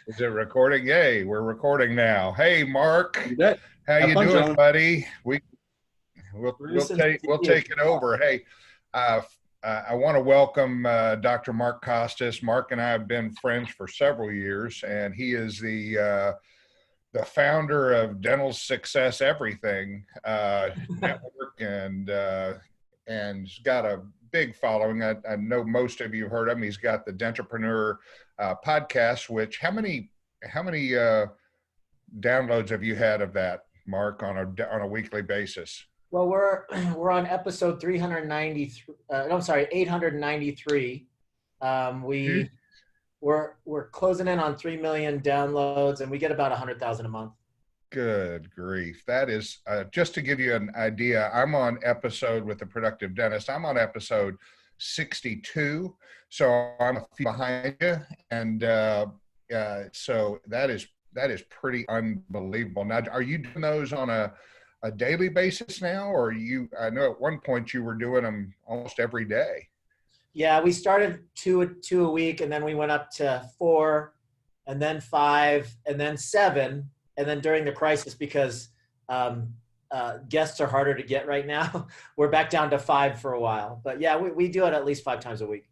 Is it recording? Yay, we're recording now. Hey, Mark, You bet. how Have you fun, doing, gentlemen. buddy? We'll Bruce and we'll Steve. take it over. Hey, uh, I want to welcome Dr. Mark Costas. Mark and I have been friends for several years, and he is the founder of Dental Success Everything Network, and he's got a big following. I know most of you have heard of him. He's got the Dentrepreneur podcast. Which how many downloads have you had of that, Mark, on a weekly basis? Well, we're on episode 393. I'm sorry, 893. We're closing in on 3 million downloads, and we get about 100,000 a month. Good grief. That is, just to give you an idea, I'm on episode with the Productive Dentist. I'm on episode 62. So I'm a few behind you. And so that is pretty unbelievable. Now, are you doing those on a daily basis now? Or I know at one point you were doing them almost every day. Yeah, we started two a week, and then we went up to 4, and then 5, and then 7. And then during the crisis, because guests are harder to get right now, we're back down to 5 for a while. But yeah, we do it at least 5 times a week.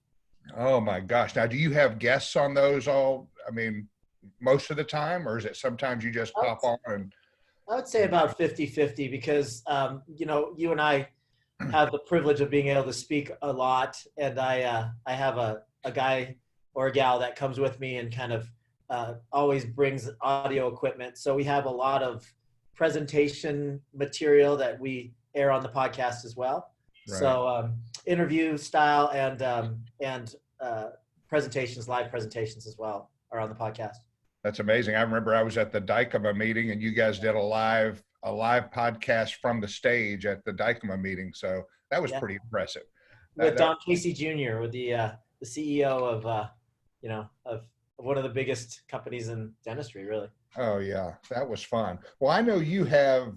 Oh my gosh. Now, do you have guests on those most of the time, or is it sometimes you just pop on? And I would say about 50-50 because, you and I have the privilege of being able to speak a lot. And I have a guy or a gal that comes with me and kind of always brings audio equipment. So we have a lot of presentation material that we air on the podcast as well. Right. So interview style and presentations, live presentations as well are on the podcast. That's amazing. I remember I was at the Dykema meeting and you guys did a live podcast from the stage at the Dykema meeting. So that was pretty impressive. With Don Casey Jr., with the CEO of one of the biggest companies in dentistry, really. Oh yeah, that was fun. Well, I know you have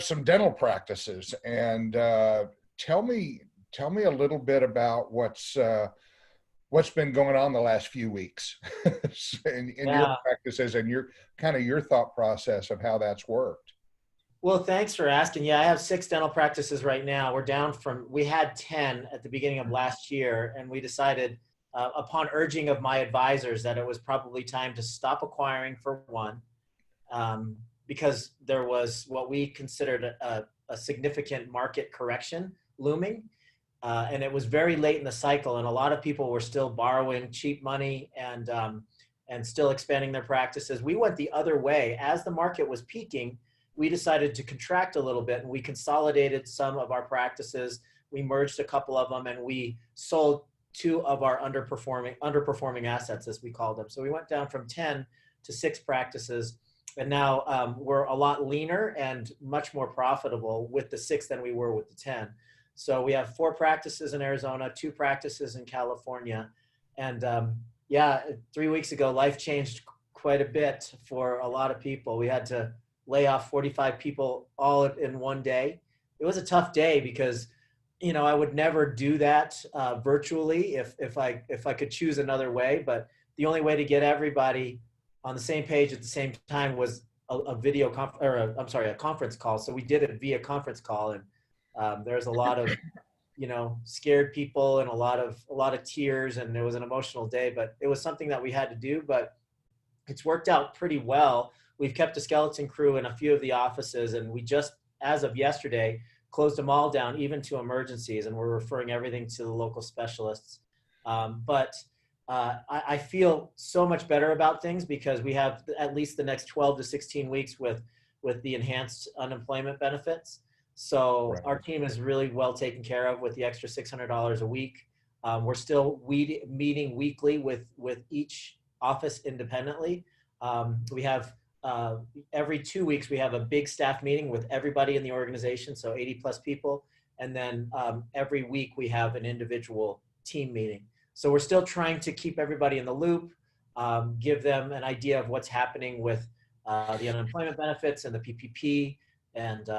some dental practices, and tell me a little bit about what's been going on the last few weeks in your practices and your thought process of how that's worked. Well, thanks for asking. Yeah, I have 6 dental practices right now. We had 10 at the beginning of last year, and we decided upon urging of my advisors that it was probably time to stop acquiring for one, because there was what we considered a significant market correction looming. And it was very late in the cycle, and a lot of people were still borrowing cheap money and still expanding their practices. We went the other way. As the market was peaking, we decided to contract a little bit, and we consolidated some of our practices. We merged a couple of them, and we sold 2 of our underperforming assets, as we call them. So we went down from 10 to 6 practices, and now we're a lot leaner and much more profitable with the 6 than we were with the 10. So we have 4 practices in Arizona, 2 practices in California. And 3 weeks ago, life changed quite a bit for a lot of people. We had to lay off 45 people all in one day. It was a tough day because, I would never do that virtually if I could choose another way. But the only way to get everybody on the same page at the same time was a conference call. So we did it via conference call, and there's a lot of, scared people and a lot of tears, and it was an emotional day, but it was something that we had to do, but it's worked out pretty well. We've kept a skeleton crew in a few of the offices, and we just, as of yesterday, closed them all down, even to emergencies, and we're referring everything to the local specialists. But I feel so much better about things because we have at least the next 12 to 16 weeks with the enhanced unemployment benefits. So Our team is really well taken care of with the extra $600 a week. We're still meeting weekly with each office independently. We have every 2 weeks, we have a big staff meeting with everybody in the organization, so 80 plus people. And then every week we have an individual team meeting. So we're still trying to keep everybody in the loop, give them an idea of what's happening with the unemployment benefits and the PPP and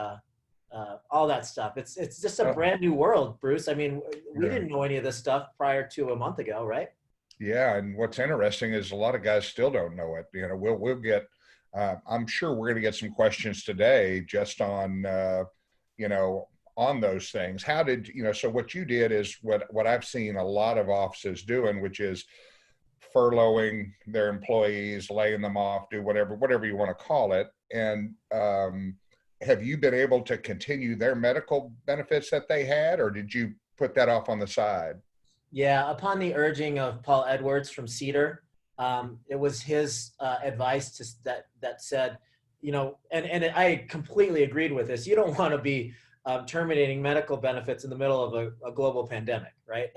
all that stuff. It's just a brand new world, Bruce. I mean, we didn't know any of this stuff prior to a month ago, right? Yeah, and what's interesting is a lot of guys still don't know it. You know, we'll get. I'm sure we're going to get some questions today just on, you know, on those things. How did you know? So what you did is what I've seen a lot of offices doing, which is furloughing their employees, laying them off, do whatever you want to call it. And have you been able to continue their medical benefits that they had, or did you put that off on the side? Yeah, upon the urging of Paul Edwards from Cedar, it was his advice that said, you know, and I completely agreed with this. You don't want to be terminating medical benefits in the middle of a global pandemic, right?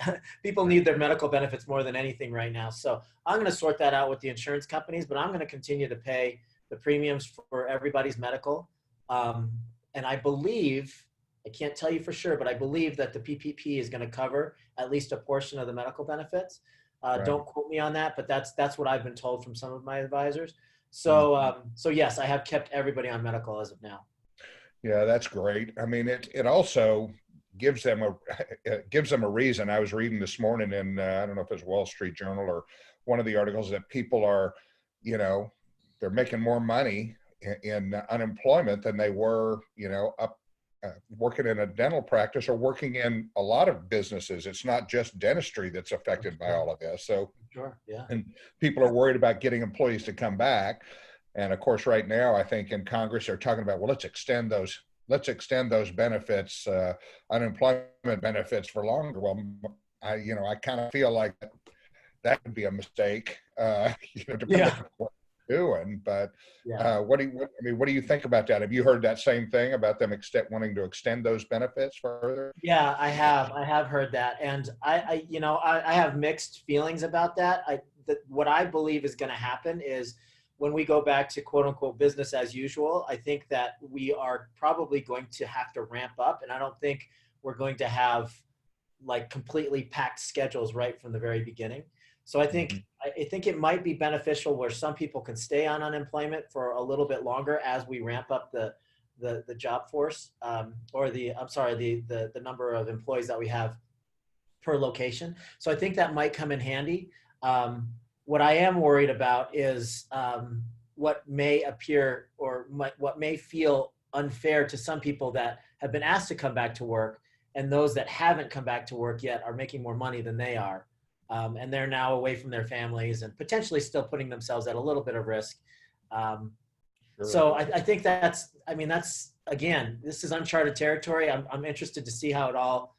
People need their medical benefits more than anything right now. So I'm going to sort that out with the insurance companies, but I'm going to continue to pay the premiums for everybody's medical. And I believe, I can't tell you for sure, but I believe that the PPP is going to cover at least a portion of the medical benefits. Right. Don't quote me on that, but that's what I've been told from some of my advisors. Mm. So yes, I have kept everybody on medical as of now. Yeah, that's great. I mean, it also gives them a it gives them a reason. I was reading this morning in I don't know if it's Wall Street Journal or one of the articles that people are, you know, they're making more money in unemployment than they were, you know, up working in a dental practice or working in a lot of businesses. It's not just dentistry that's affected by all of this. So, Sure. Yeah. and people are worried about getting employees to come back. And of course, right now, I think in Congress, they're talking about, well, let's extend those benefits, unemployment benefits for longer. Well, I kind of feel like that would be a mistake, depending Yeah. on what they're doing. But Yeah. what do you think about that? Have you heard that same thing about them wanting to extend those benefits further? Yeah, I have heard that, and I have mixed feelings about that. What I believe is going to happen is when we go back to quote unquote business as usual, I think that we are probably going to have to ramp up, and I don't think we're going to have like completely packed schedules right from the very beginning. So Mhm. I think it might be beneficial where some people can stay on unemployment for a little bit longer as we ramp up the job force, or the number of employees that we have per location. So I think that might come in handy. What I am worried about is what may appear what may feel unfair to some people that have been asked to come back to work, and those that haven't come back to work yet are making more money than they are. And they're now away from their families and potentially still putting themselves at a little bit of risk. Um, Sure. so I think that's again, this is uncharted territory. I'm interested to see how it all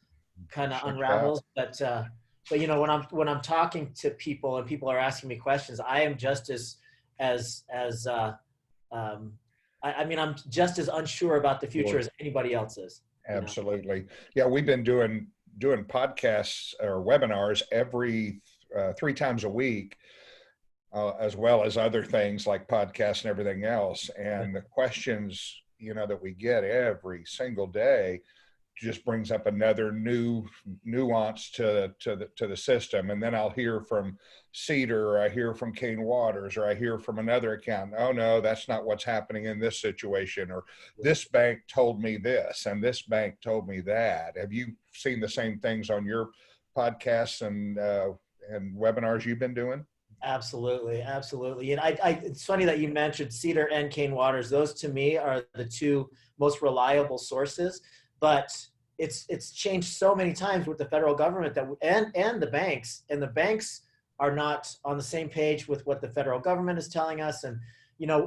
kind of Shakes out. unravels. But you know, when I'm talking to people and people are asking me questions, I am just as um, I mean, I'm just as unsure about the future Sure. as anybody else is. You know. Absolutely. Yeah, we've been doing podcasts or webinars every 3 times a week, as well as other things like podcasts and everything else. And the questions, that we get every single day just brings up another new nuance to the system. And then I'll hear from Cedar, or I hear from Kane Waters, or I hear from another account. Oh no, that's not what's happening in this situation. Or this bank told me this, and this bank told me that. Have you seen the same things on your podcasts and webinars you've been doing? Absolutely, absolutely. And it's funny that you mentioned Cedar and Kane Waters. Those to me are the two most reliable sources. But it's changed so many times with the federal government and the banks are not on the same page with what the federal government is telling us. And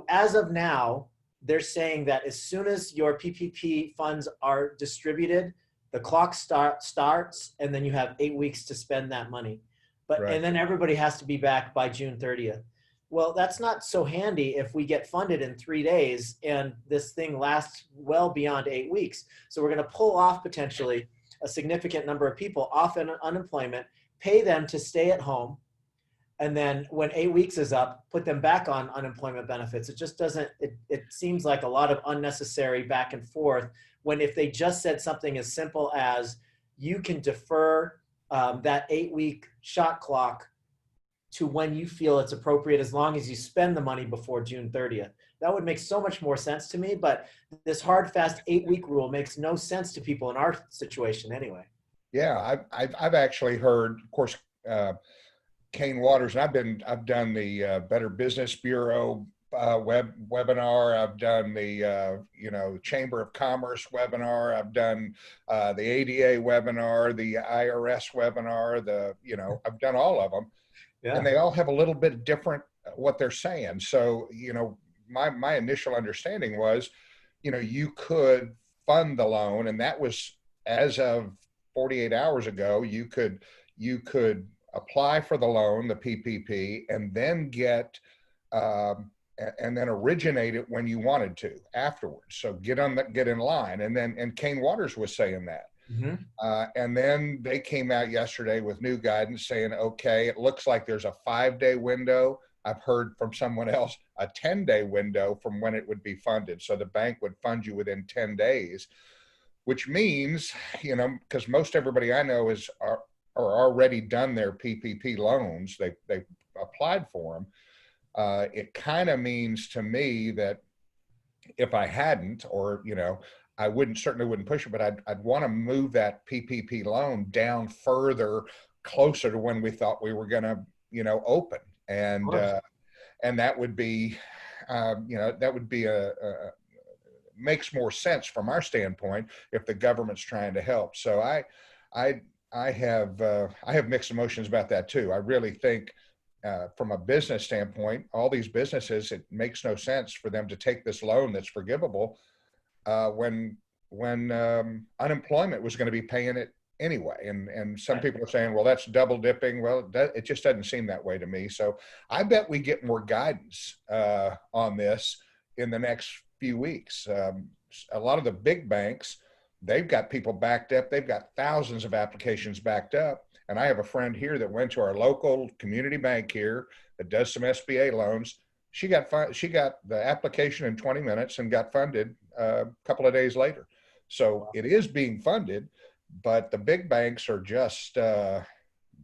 as of now, they're saying that as soon as your PPP funds are distributed, the clock starts, and then you have 8 weeks to spend that money. Right. And then everybody has to be back by June 30th. Well, that's not so handy if we get funded in 3 days and this thing lasts well beyond 8 weeks. So we're going to pull off potentially a significant number of people off in unemployment, pay them to stay at home, and then when 8 weeks is up, put them back on unemployment benefits. It just doesn't, it seems like a lot of unnecessary back and forth, when if they just said something as simple as you can defer that 8-week shot clock to when you feel it's appropriate, as long as you spend the money before June 30th. That would make so much more sense to me, but this hard, fast 8-week rule makes no sense to people in our situation anyway. Yeah, I've actually heard, of course, Kane Waters, and I've done the Better Business Bureau webinar. I've done the Chamber of Commerce webinar. I've done the ADA webinar, the IRS webinar. I've done all of them, and Yeah. they all have a little bit different what they're saying. So my initial understanding was, you could fund the loan, and that was as of 48 hours ago. You could apply for the loan, the PPP, and then and then originate it when you wanted to afterwards. So get in line. And Kane Waters was saying that. Mm-hmm. And then they came out yesterday with new guidance saying, okay, it looks like there's a 5-day window. I've heard from someone else a 10-day window from when it would be funded. So the bank would fund you within 10 days, which means, because most everybody I know are already done their PPP loans. They applied for them. It kind of means to me that if I hadn't, or I certainly wouldn't push it, but I'd want to move that PPP loan down further, closer to when we thought we were going to open, and that would be makes more sense from our standpoint if the government's trying to help. So I have mixed emotions about that too. I really think, from a business standpoint, all these businesses, it makes no sense for them to take this loan that's forgivable when unemployment was going to be paying it anyway. And some people are saying, well, that's double dipping. Well, it just doesn't seem that way to me. So I bet we get more guidance on this in the next few weeks. A lot of the big banks, they've got people backed up. They've got thousands of applications backed up. And I have a friend here that went to our local community bank here that does some SBA loans. She got the application in 20 minutes and got funded a couple of days later. So it is being funded, but the big banks are just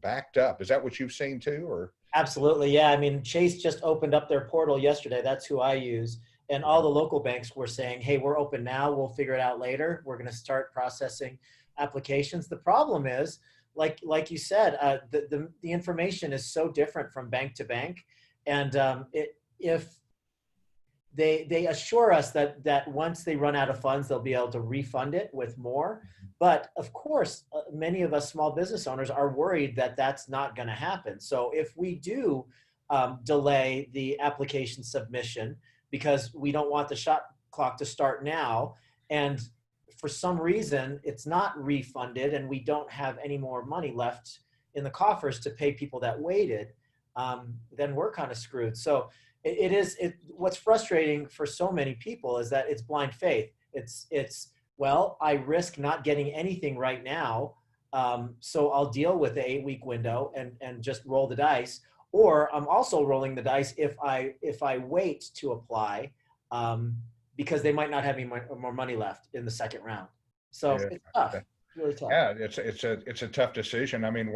backed up. Is that what you've seen too, or? Absolutely. Yeah. I mean, Chase just opened up their portal yesterday. That's who I use. And all the local banks were saying, hey, we're open now. We'll figure it out later. We're going to start processing applications. The problem is, like you said, the information is so different from bank to bank. And if they assure us that once they run out of funds, they'll be able to refund it with more. But of course, many of us small business owners are worried that that's not going to happen. So if we do delay the application submission because we don't want the shot clock to start now, and for some reason it's not refunded and we don't have any more money left in the coffers to pay people that waited, then we're kind of screwed. So what's frustrating for so many people is that it's blind faith. Well, I risk not getting anything right now, so I'll deal with the 8-week window and just roll the dice. Or I'm also rolling the dice if I wait to apply, because they might not have any more money left in the second round. So yeah, it's tough. It's really tough. Yeah, it's a tough decision. I mean,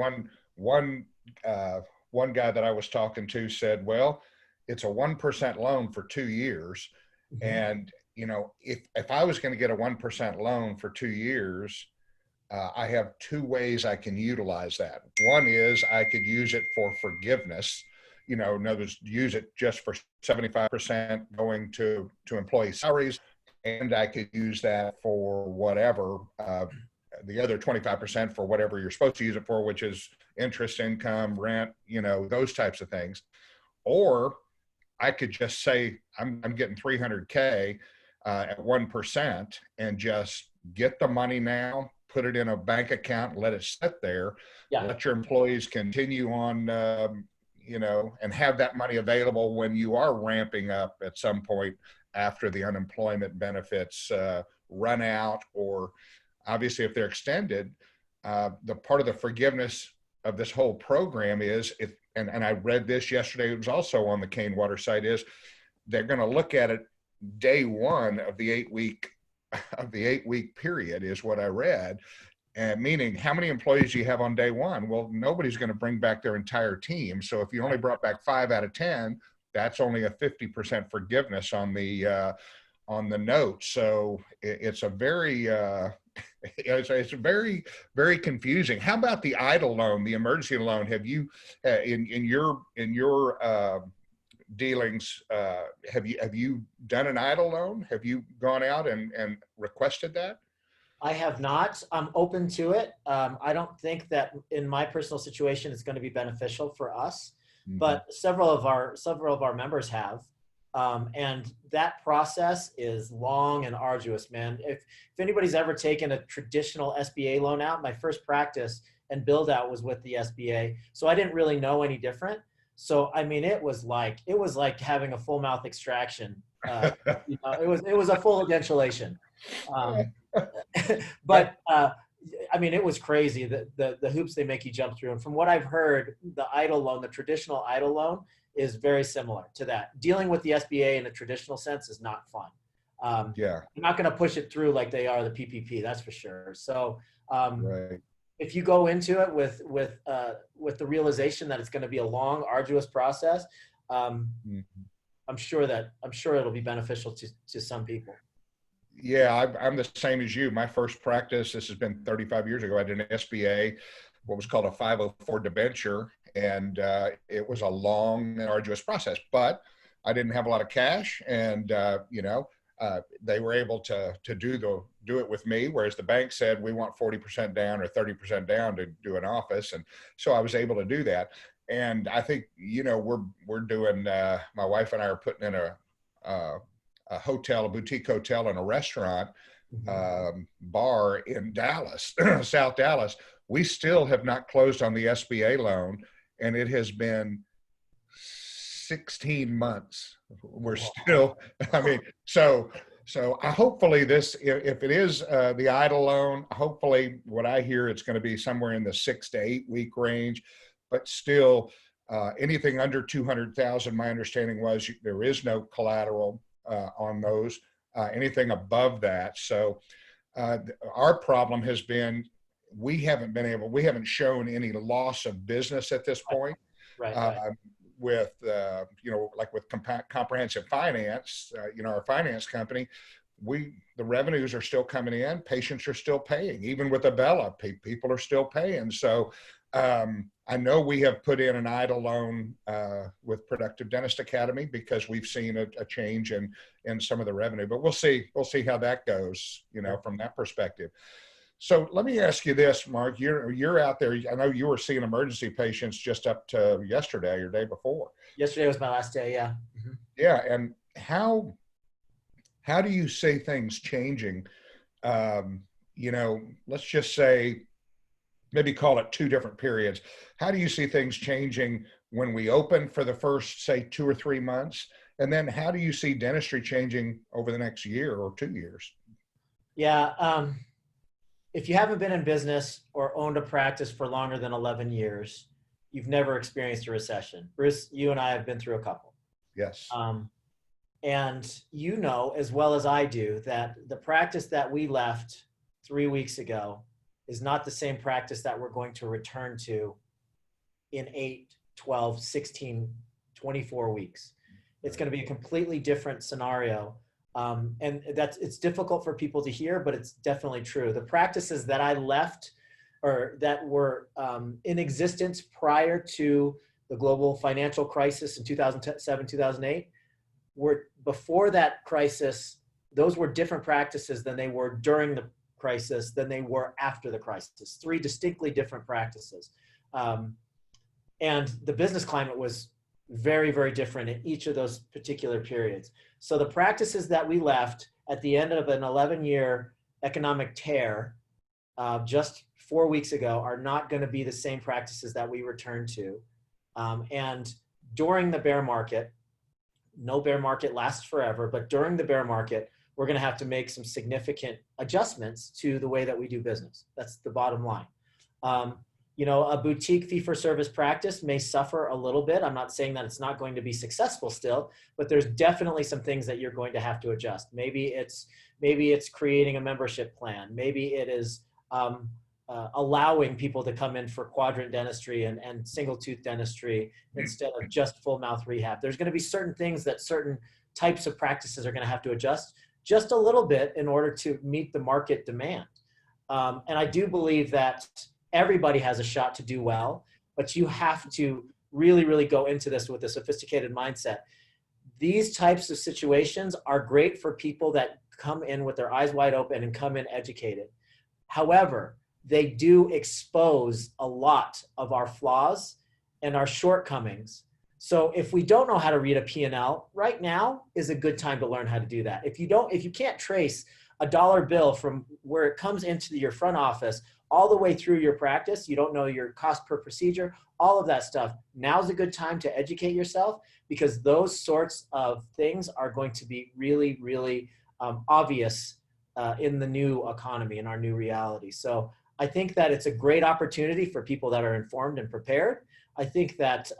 one guy that I was talking to said, well, it's a 1% loan for 2 years. Mm-hmm. And, if I was going to get a 1% loan for 2 years, I have 2 ways I can utilize that. One is I could use it for forgiveness, in other words, use it just for 75% going to employee salaries. And I could use that for whatever, the other 25% for whatever you're supposed to use it for, which is interest, income, rent, those types of things. Or I could just say, I'm getting $300K at 1% and just get the money now, put it in a bank account, let it sit there, let your employees continue on, and have that money available when you are ramping up at some point after the unemployment benefits run out, or obviously if they're extended. The part of the forgiveness of this whole program is, and I read this yesterday, it was also on the Kane Water site, is they're going to look at it day one of the 8-week period, is what I read. And meaning, how many employees do you have on day one? Well, nobody's going to bring back their entire team. So if you only brought back 5 out of 10, that's only a 50% forgiveness on the on the note. So it's a very it's very, very confusing. How about the idle loan, the emergency loan? Have you in your dealings, have you done an idle loan? Have you gone out and requested that? I have not. I'm open to it. I don't think that in my personal situation it's going to be beneficial for us, Mhm. but several of our members have, and that process is long and arduous, man. If anybody's ever taken a traditional SBA loan out, my first practice and build out was with the SBA, so I didn't really know any different. So I mean, it was like having a full mouth extraction. It was a full dentulation. Um, That but I mean, it was crazy the hoops they make you jump through. And from what I've heard, the idle loan, the traditional idle loan, is very similar to that. Dealing with the SBA in a traditional sense is not fun. yeah, You're not going to push it through like they are the PPP, that's for sure. So right. if you go into it with the realization that it's going to be a long, arduous process, um, Mhm. I'm sure it'll be beneficial to some people. Yeah, I'm the same as you. My first practice, this has been 35 years ago, I did an SBA, what was called a 504 debenture, and it was a long and arduous process. But I didn't have a lot of cash, and they were able to do it with me, whereas the bank said we want 40% down or 30% down to do an office, and so I was able to do that. And I think we're doing. My wife and I are putting in uh, a hotel, a boutique hotel, and a restaurant Mhm. bar in Dallas, South Dallas. We still have not closed on the SBA loan, and it has been 16 months. We're Wow. still, I mean, so I hopefully this, if it is the idle loan, hopefully what I hear it's going to be somewhere in the 6 to 8 week range, but still anything under 200,000. My understanding was there is no collateral on those. Anything above that, so uh, our problem has been we haven't shown any loss of business at this point. Right, uh, right. with like with comprehensive finance, our finance company, the revenues are still coming in, patients are still paying, even with Abella, people are still paying. So I know we have put in an idle loan with Productive Dentist Academy because we've seen a change in some of the revenue, but we'll see how that goes, from that perspective. So let me ask you this, Mark. You're out there. I know you were seeing emergency patients just up to yesterday or day before. Yesterday was my last day. Yeah. Mhm. Yeah, and how do you see things changing? Let's just say maybe call it two different periods. How do you see things changing when we open for the first, say, 2 or 3 months, and then how do you see dentistry changing over the next year or 2 years? Yeah. If you haven't been in business or owned a practice for longer than 11 years, you've never experienced a recession. Bruce, you and I have been through a couple. Yes. Um, and you know as well as I do that the practice that we left 3 weeks ago is not the same practice that we're going to return to in 8, 12, 16, 24 weeks. It's Right. going to be a completely different scenario. And it's difficult for people to hear, but it's definitely true. The practices that I left or that were in existence prior to the global financial crisis in 2007, 2008, were before that crisis, those were different practices than they were during the crisis, than they were after the crisis. Three distinctly different practices. Um, and the business climate was very, very different in each of those particular periods. So the practices that we left at the end of an 11-year economic tear just 4 weeks ago are not going to be the same practices that we return to. And during the bear market, no bear market lasts forever, but during the bear market, we're going to have to make some significant adjustments to the way that we do business. That's the bottom line. Um, a boutique fee-for-service practice may suffer a little bit. I'm not saying that it's not going to be successful still, but there's definitely some things that you're going to have to adjust. Maybe it's creating a membership plan. Maybe it is allowing people to come in for quadrant dentistry and single tooth dentistry instead of just full mouth rehab. There's going to be certain things that certain types of practices are going to have to adjust just a little bit in order to meet the market demand. And I do believe that everybody has a shot to do well, but you have to really, really go into this with a sophisticated mindset. These types of situations are great for people that come in with their eyes wide open and come in educated. However, they do expose a lot of our flaws and our shortcomings. So if we don't know how to read a P&L, right now is a good time to learn how to do that. If you can't trace a dollar bill from where it comes into your front office all the way through your practice, you don't know your cost per procedure, all of that stuff, now's a good time to educate yourself, because those sorts of things are going to be really, really obvious in the new economy, in our new reality. So I think that it's a great opportunity for people that are informed and prepared. I think that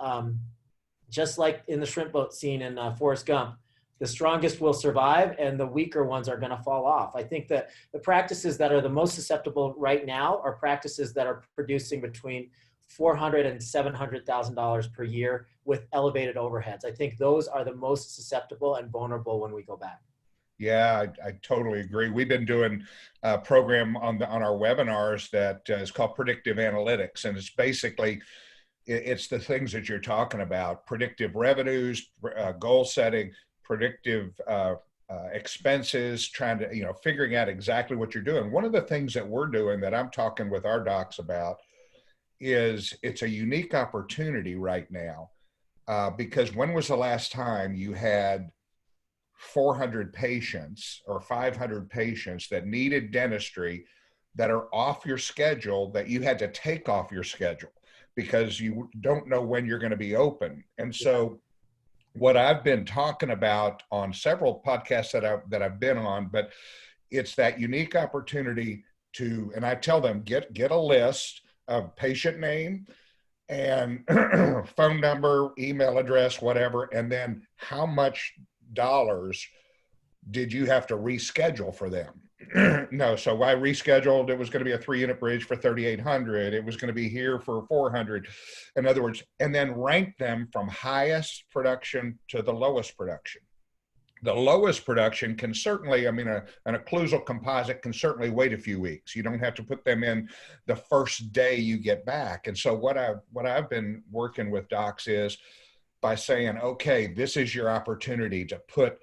just like in the shrimp boat scene in Forrest Gump, the strongest will survive and the weaker ones are going to fall off. I think that the practices that are the most susceptible right now are practices that are producing between $400,000 and $700,000 per year with elevated overheads. I think those are the most susceptible and vulnerable when we go back. Yeah, I totally agree. We've been doing a program on our webinars that is called Predictive Analytics, and it's basically it's the things that you're talking about: predictive revenues, goal setting, predictive expenses, trying to figuring out exactly what you're doing. One of the things that we're doing that I'm talking with our docs about is it's a unique opportunity right now because when was the last time you had 400 patients or 500 patients that needed dentistry that are off your schedule that you had to take off your schedule because you don't know when you're going to be open? And so what I've been talking about on several podcasts that I've been on, but it's that unique opportunity to, and I tell them, get a list of patient name and phone number, email address, whatever, and then how much dollars did you have to reschedule for them? No, so I rescheduled. It was going to be a 3-unit bridge for 3,800. It was going to be here for 400. In other words, and then rank them from highest production to the lowest production. The lowest production can certainly, an occlusal composite can certainly wait a few weeks. You don't have to put them in the first day you get back. And so what I've been working with docs is by saying, okay, this is your opportunity to put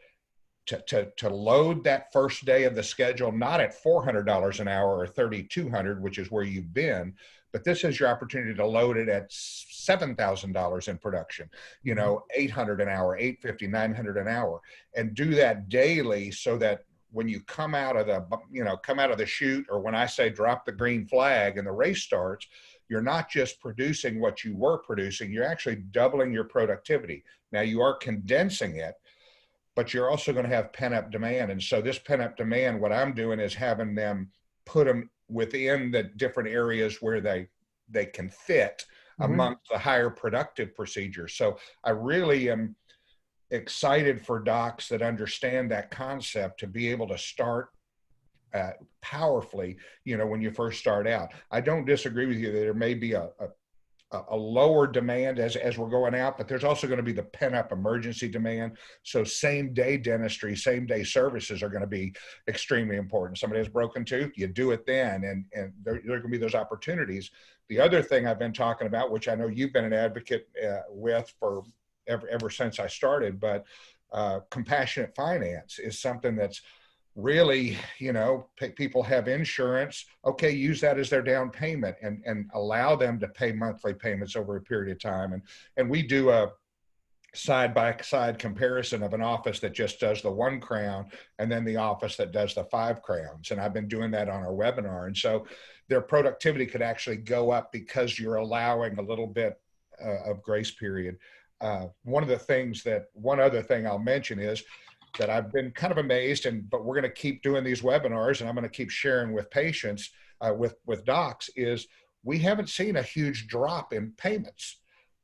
to load that first day of the schedule, not at $400 an hour or $3,200, which is where you've been, but this is your opportunity to load it at $7,000 in production, $800 an hour, $850, $900 an hour, and do that daily so that when you come out of the chute, or when I say drop the green flag and the race starts, you're not just producing what you were producing, you're actually doubling your productivity. Now you are condensing it, but you're also going to have pent-up demand. And so this pent-up demand, what I'm doing is having them put them within the different areas where they can fit amongst the higher productive procedures. So I really am excited for docs that understand that concept to be able to start powerfully, when you first start out. I don't disagree with you that there may be a lower demand as we're going out, but there's also going to be the pent-up emergency demand. So same-day dentistry, same-day services are going to be extremely important. Somebody has a broken tooth, you do it then, and there are going to be those opportunities. The other thing I've been talking about, which I know you've been an advocate with for ever since I started, but compassionate finance is something that's really, people have insurance. Okay, use that as their down payment and allow them to pay monthly payments over a period of time. And we do a side-by-side comparison of an office that just does the 1 crown and then the office that does the 5 crowns. And I've been doing that on our webinar. And so their productivity could actually go up because you're allowing a little bit of grace period. One other thing I'll mention is that I've been kind of amazed, but we're going to keep doing these webinars and I'm going to keep sharing with patients, with docs, is we haven't seen a huge drop in payments.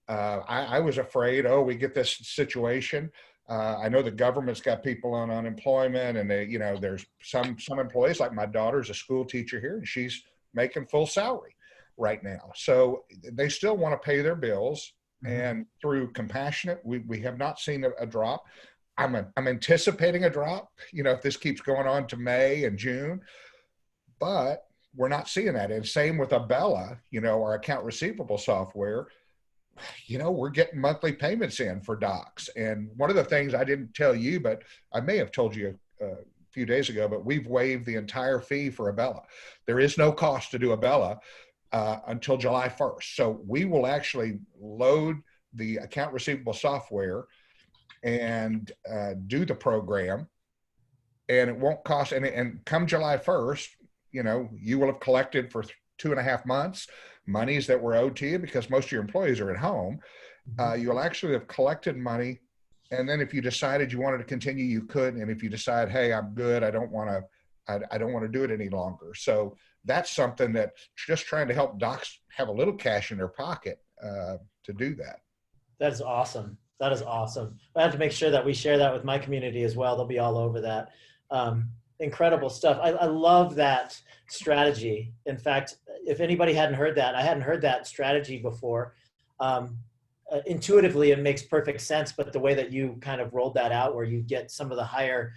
I was afraid, we get this situation. I know the government's got people on unemployment, and there's some employees, like my daughter's a school teacher here, and she's making full salary right now. So they still want to pay their bills. And through compassionate, we have not seen a drop. I'm anticipating a drop, if this keeps going on to May and June, but we're not seeing that. And same with Abella, our account receivable software. We're getting monthly payments in for docs. And one of the things I didn't tell you, but I may have told you a few days ago, but we've waived the entire fee for Abella. There is no cost to do Abella until July 1st. So we will actually load the account receivable software and do the program, and it won't cost. And come July 1st, you will have collected for 2.5 months monies that were owed to you, because most of your employees are at home. You'll actually have collected money. And then if you decided you wanted to continue, you could. And if you decide, hey, I'm good, I don't want to do it any longer. So that's something that just trying to help docs have a little cash in their pocket to do that. That is awesome. That is awesome. I have to make sure that we share that with my community as well. They'll be all over that. Incredible stuff. I love that strategy. In fact, if anybody hadn't heard that, I hadn't heard that strategy before. Intuitively, it makes perfect sense, but the way that you kind of rolled that out, where you get some of the higher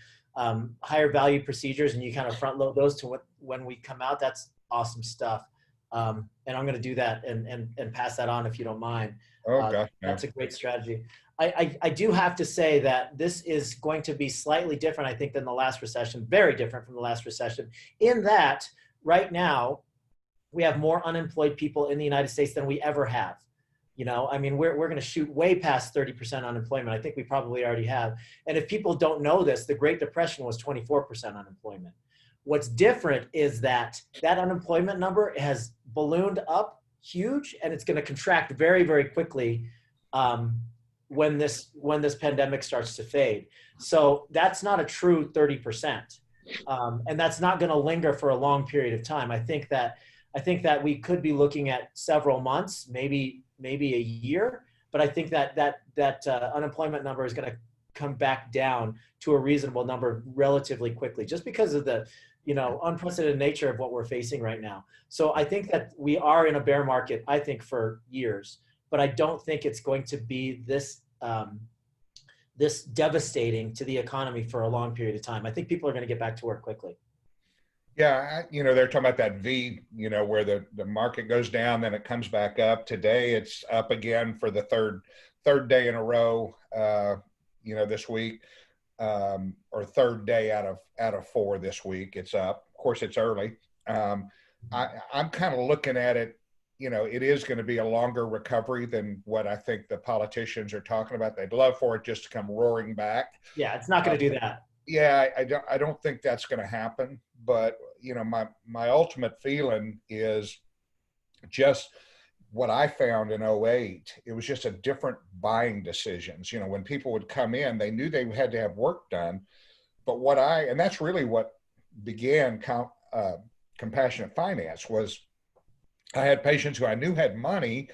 value procedures and you kind of front load those to when we come out, that's awesome stuff. And I'm going to do that and pass that on if you don't mind. Oh, gosh, no. That's a great strategy. I do have to say that this is going to be slightly different, I think, than the last recession, very different from the last recession, in that right now we have more unemployed people in the United States than we ever have. We're going to shoot way past 30% unemployment. I think we probably already have. And if people don't know this, the Great Depression was 24% unemployment. What's different is that unemployment number has ballooned up huge, and it's going to contract very, very quickly when this pandemic starts to fade. So that's not a true 30%. And that's not going to linger for a long period of time. I think that we could be looking at several months, maybe a year, but I think that unemployment number is going to come back down to a reasonable number relatively quickly, just because of the unprecedented nature of what we're facing right now. So I think that we are in a bear market, I think, for years, but I don't think it's going to be this devastating to the economy for a long period of time. I think people are going to get back to work quickly. Yeah, they're talking about that V, where the market goes down, then it comes back up. Today, it's up again for the third day in a row, this week, or third day out of 4 this week. It's up. Of course, it's early. I'm kind of looking at it. It is going to be a longer recovery than what I think the politicians are talking about. They'd love for it just to come roaring back. Yeah, it's not going to do that. Yeah, I don't think that's going to happen. But my ultimate feeling is just what I found in 2008. It was just a different buying decisions. When people would come in, they knew they had to have work done. But and that's really what began compassionate finance was. I had patients who I knew had money,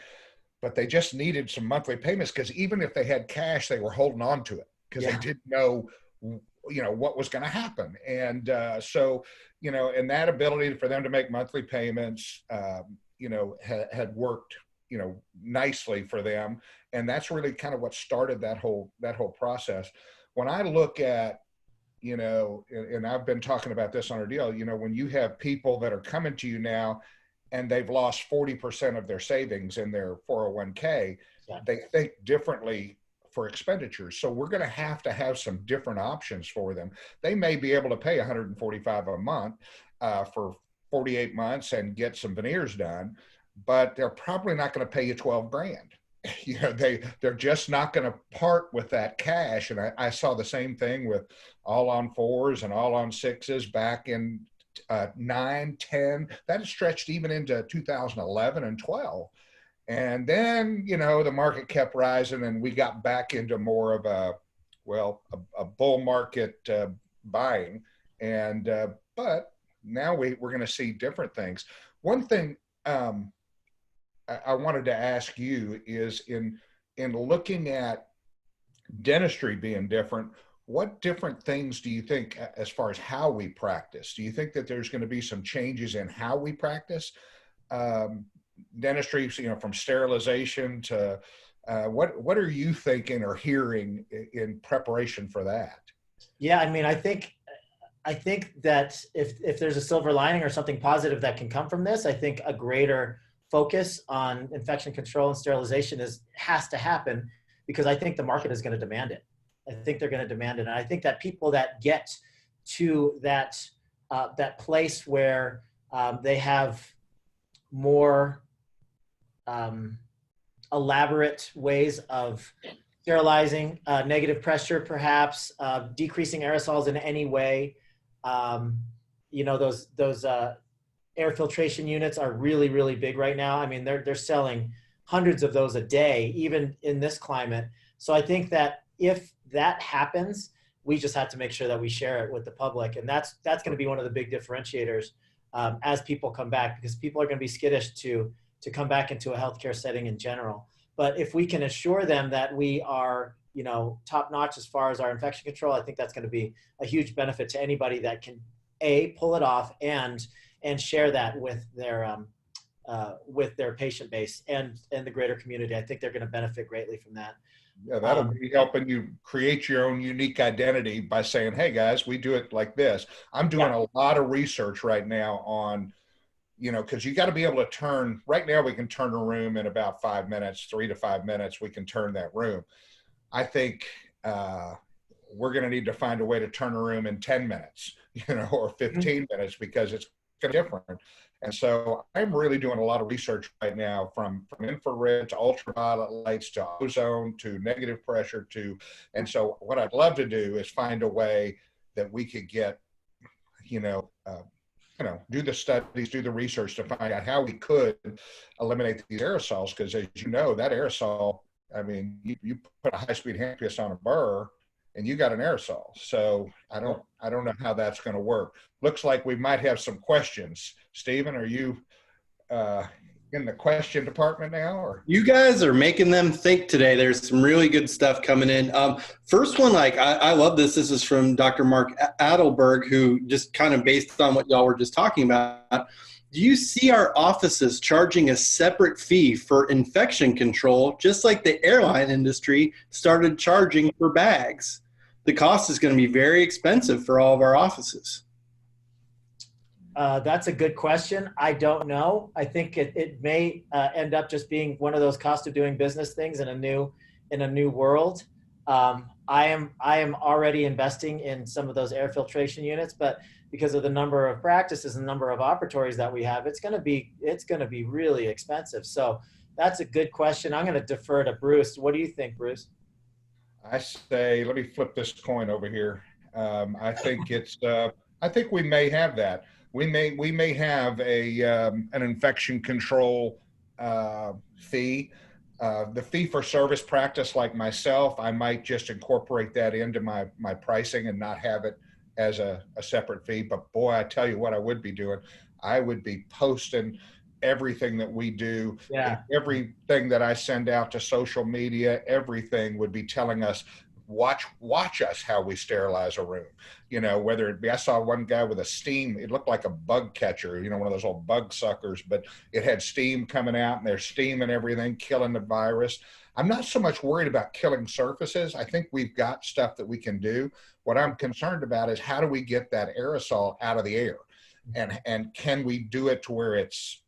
but they just needed some monthly payments, because even if they had cash, they were holding on to it because they didn't know what was going to happen. And so and that ability for them to make monthly payments, had worked, nicely for them. And that's really kind of what started that whole process. When I look at, and I've been talking about this on our deal, when you have people that are coming to you now and they've lost 40% of their savings in their 401k, they think differently for expenditures. So we're going to have some different options for them. They may be able to pay $145 a month for 48 months and get some veneers done, but they're probably not going to pay you 12 grand. They're just not going to part with that cash. And I saw the same thing with all on 4s and all on 6s back in 9, 10. That has stretched even into 2011 and 12. And then, the market kept rising and we got back into more of a bull market buying. And, but now we're going to see different things. One thing I wanted to ask you is in looking at dentistry being different, what different things do you think as far as how we practice? Do you think that there's going to be some changes in how we practice? Dentistry, from sterilization to What are you thinking or hearing in preparation for that? Yeah, I mean, I think that if there's a silver lining or something positive that can come from this, I think a greater focus on infection control and sterilization has to happen, because I think the market is going to demand it. I think they're going to demand it, and I think that people that get to that place where they have more elaborate ways of sterilizing, negative pressure, perhaps decreasing aerosols in any way. Those air filtration units are really, really big right now. I mean, they're selling hundreds of those a day, even in this climate. So I think that if that happens, we just have to make sure that we share it with the public, and that's going to be one of the big differentiators as people come back, because people are going to be skittish to come back into a healthcare setting in general. But if we can assure them that we are, top notch as far as our infection control, I think that's going to be a huge benefit to anybody that can pull it off and share that with their patient base and the greater community. I think they're going to benefit greatly from that. Yeah, that'll be helping you create your own unique identity by saying, hey guys, we do it like this. I'm doing a lot of research right now on, because you got to be able to turn, right now we can turn a room in about 5 minutes, 3 to 5 minutes, we can turn that room. I think we're going to need to find a way to turn a room in 10 minutes, or 15 minutes, because it's going to be different. And so I'm really doing a lot of research right now from infrared to ultraviolet lights to ozone to negative pressure and so what I'd love to do is find a way that we could get, do the studies, do the research to find out how we could eliminate these aerosols. Because as you know, that aerosol, I mean, you put a high-speed handpiece on a burr and you got an aerosol. So I don't know how that's going to work. Looks like we might have some questions. Stephen, are you in the question department now? Or you guys are making them think today. There's some really good stuff coming in. First one, I love this. This is from Dr. Mark Adelberg, who just kind of based on what y'all were just talking about. Do you see our offices charging a separate fee for infection control, just like the airline industry started charging for bags? The cost is going to be very expensive for all of our offices. That's a good question. I don't know. I think it may end up just being one of those cost of doing business things in a new world. I am already investing in some of those air filtration units, but because of the number of practices and number of operatories that we have, it's going to be really expensive. So that's a good question. I'm going to defer to Bruce. What do you think, Bruce? I say, let me flip this coin over here. I think I think we may have that. We may have an infection control fee. The fee for service practice, like myself, I might just incorporate that into my pricing and not have it as a separate fee. But boy, I tell you what I would be doing. I would be posting everything that we do, everything that I send out to social media, everything would be telling us, watch us how we sterilize a room. Whether it be, I saw one guy with a steam, it looked like a bug catcher, one of those old bug suckers, but it had steam coming out and there's steam and everything, killing the virus. I'm not so much worried about killing surfaces. I think we've got stuff that we can do. What I'm concerned about is how do we get that aerosol out of the air? And can we do it to where it's,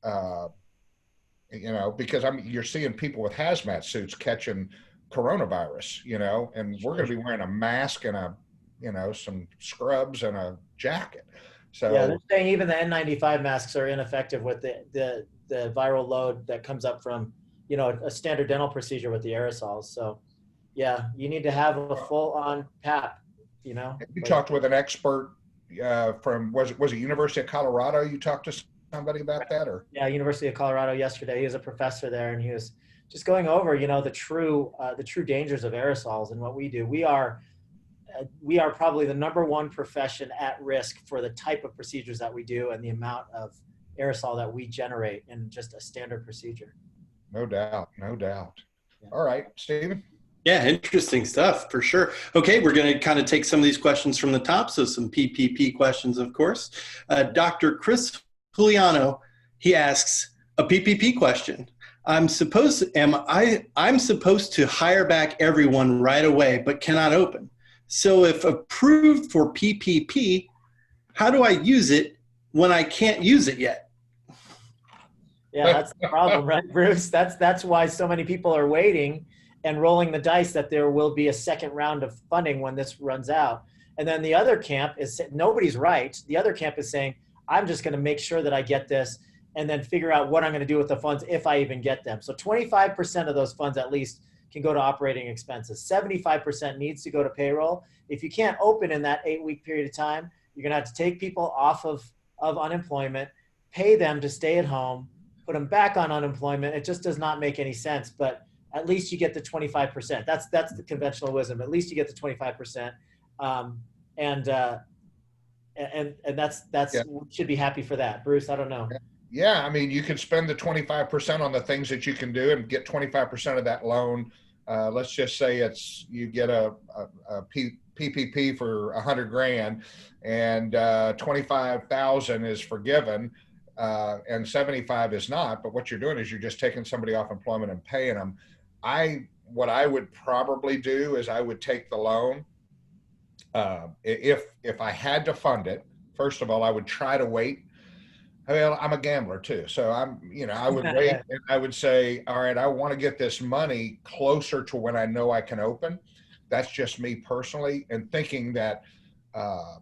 because you're seeing people with hazmat suits catching coronavirus, and we're going to be wearing a mask and some scrubs and a jacket. So yeah, they're saying even the N95 masks are ineffective with the viral load that comes up from, a standard dental procedure with the aerosols. So yeah, you need to have a full on PAP, You talked with an expert from, was it University of Colorado? You talked to somebody about that, or? Yeah, University of Colorado yesterday. He was a professor there, and he was just going over, the true dangers of aerosols and what we do. We are probably the #1 profession at risk for the type of procedures that we do and the amount of aerosol that we generate in just a standard procedure. No doubt. Yeah. All right, Stephen. Yeah, interesting stuff for sure. Okay, we're going to kind of take some of these questions from the top. So some PPP questions, of course. Dr. Chris Juliano, he asks a PPP question. I'm supposed to hire back everyone right away, but cannot open. So if approved for PPP, how do I use it when I can't use it yet? Yeah, that's the problem, right, Bruce? That's why so many people are waiting and rolling the dice that there will be a second round of funding when this runs out. And then the other camp is, nobody's right. The other camp is saying, I'm just going to make sure that I get this and then figure out what I'm going to do with the funds if I even get them. So 25% of those funds at least can go to operating expenses. 75% needs to go to payroll. If you can't open in that 8-week period of time, you're going to have to take people off of unemployment, pay them to stay at home, put them back on unemployment. It just does not make any sense, but at least you get the 25%. That's the conventional wisdom. At least you get the 25%. And that's Yeah. We should be happy for that. Bruce, I don't know. Yeah, I mean, you could spend the 25% on the things that you can do and get 25% of that loan. Let's just say you get a PPP for $100,000 and 25,000 is forgiven and 75 is not. But what you're doing is you're just taking somebody off employment and paying them. What I would probably do is I would take the loan. If I had to fund it, first of all, I would try to wait. I mean, I'm a gambler too. So I would wait and I would say, all right, I want to get this money closer to when I know I can open. That's just me personally, and thinking that, I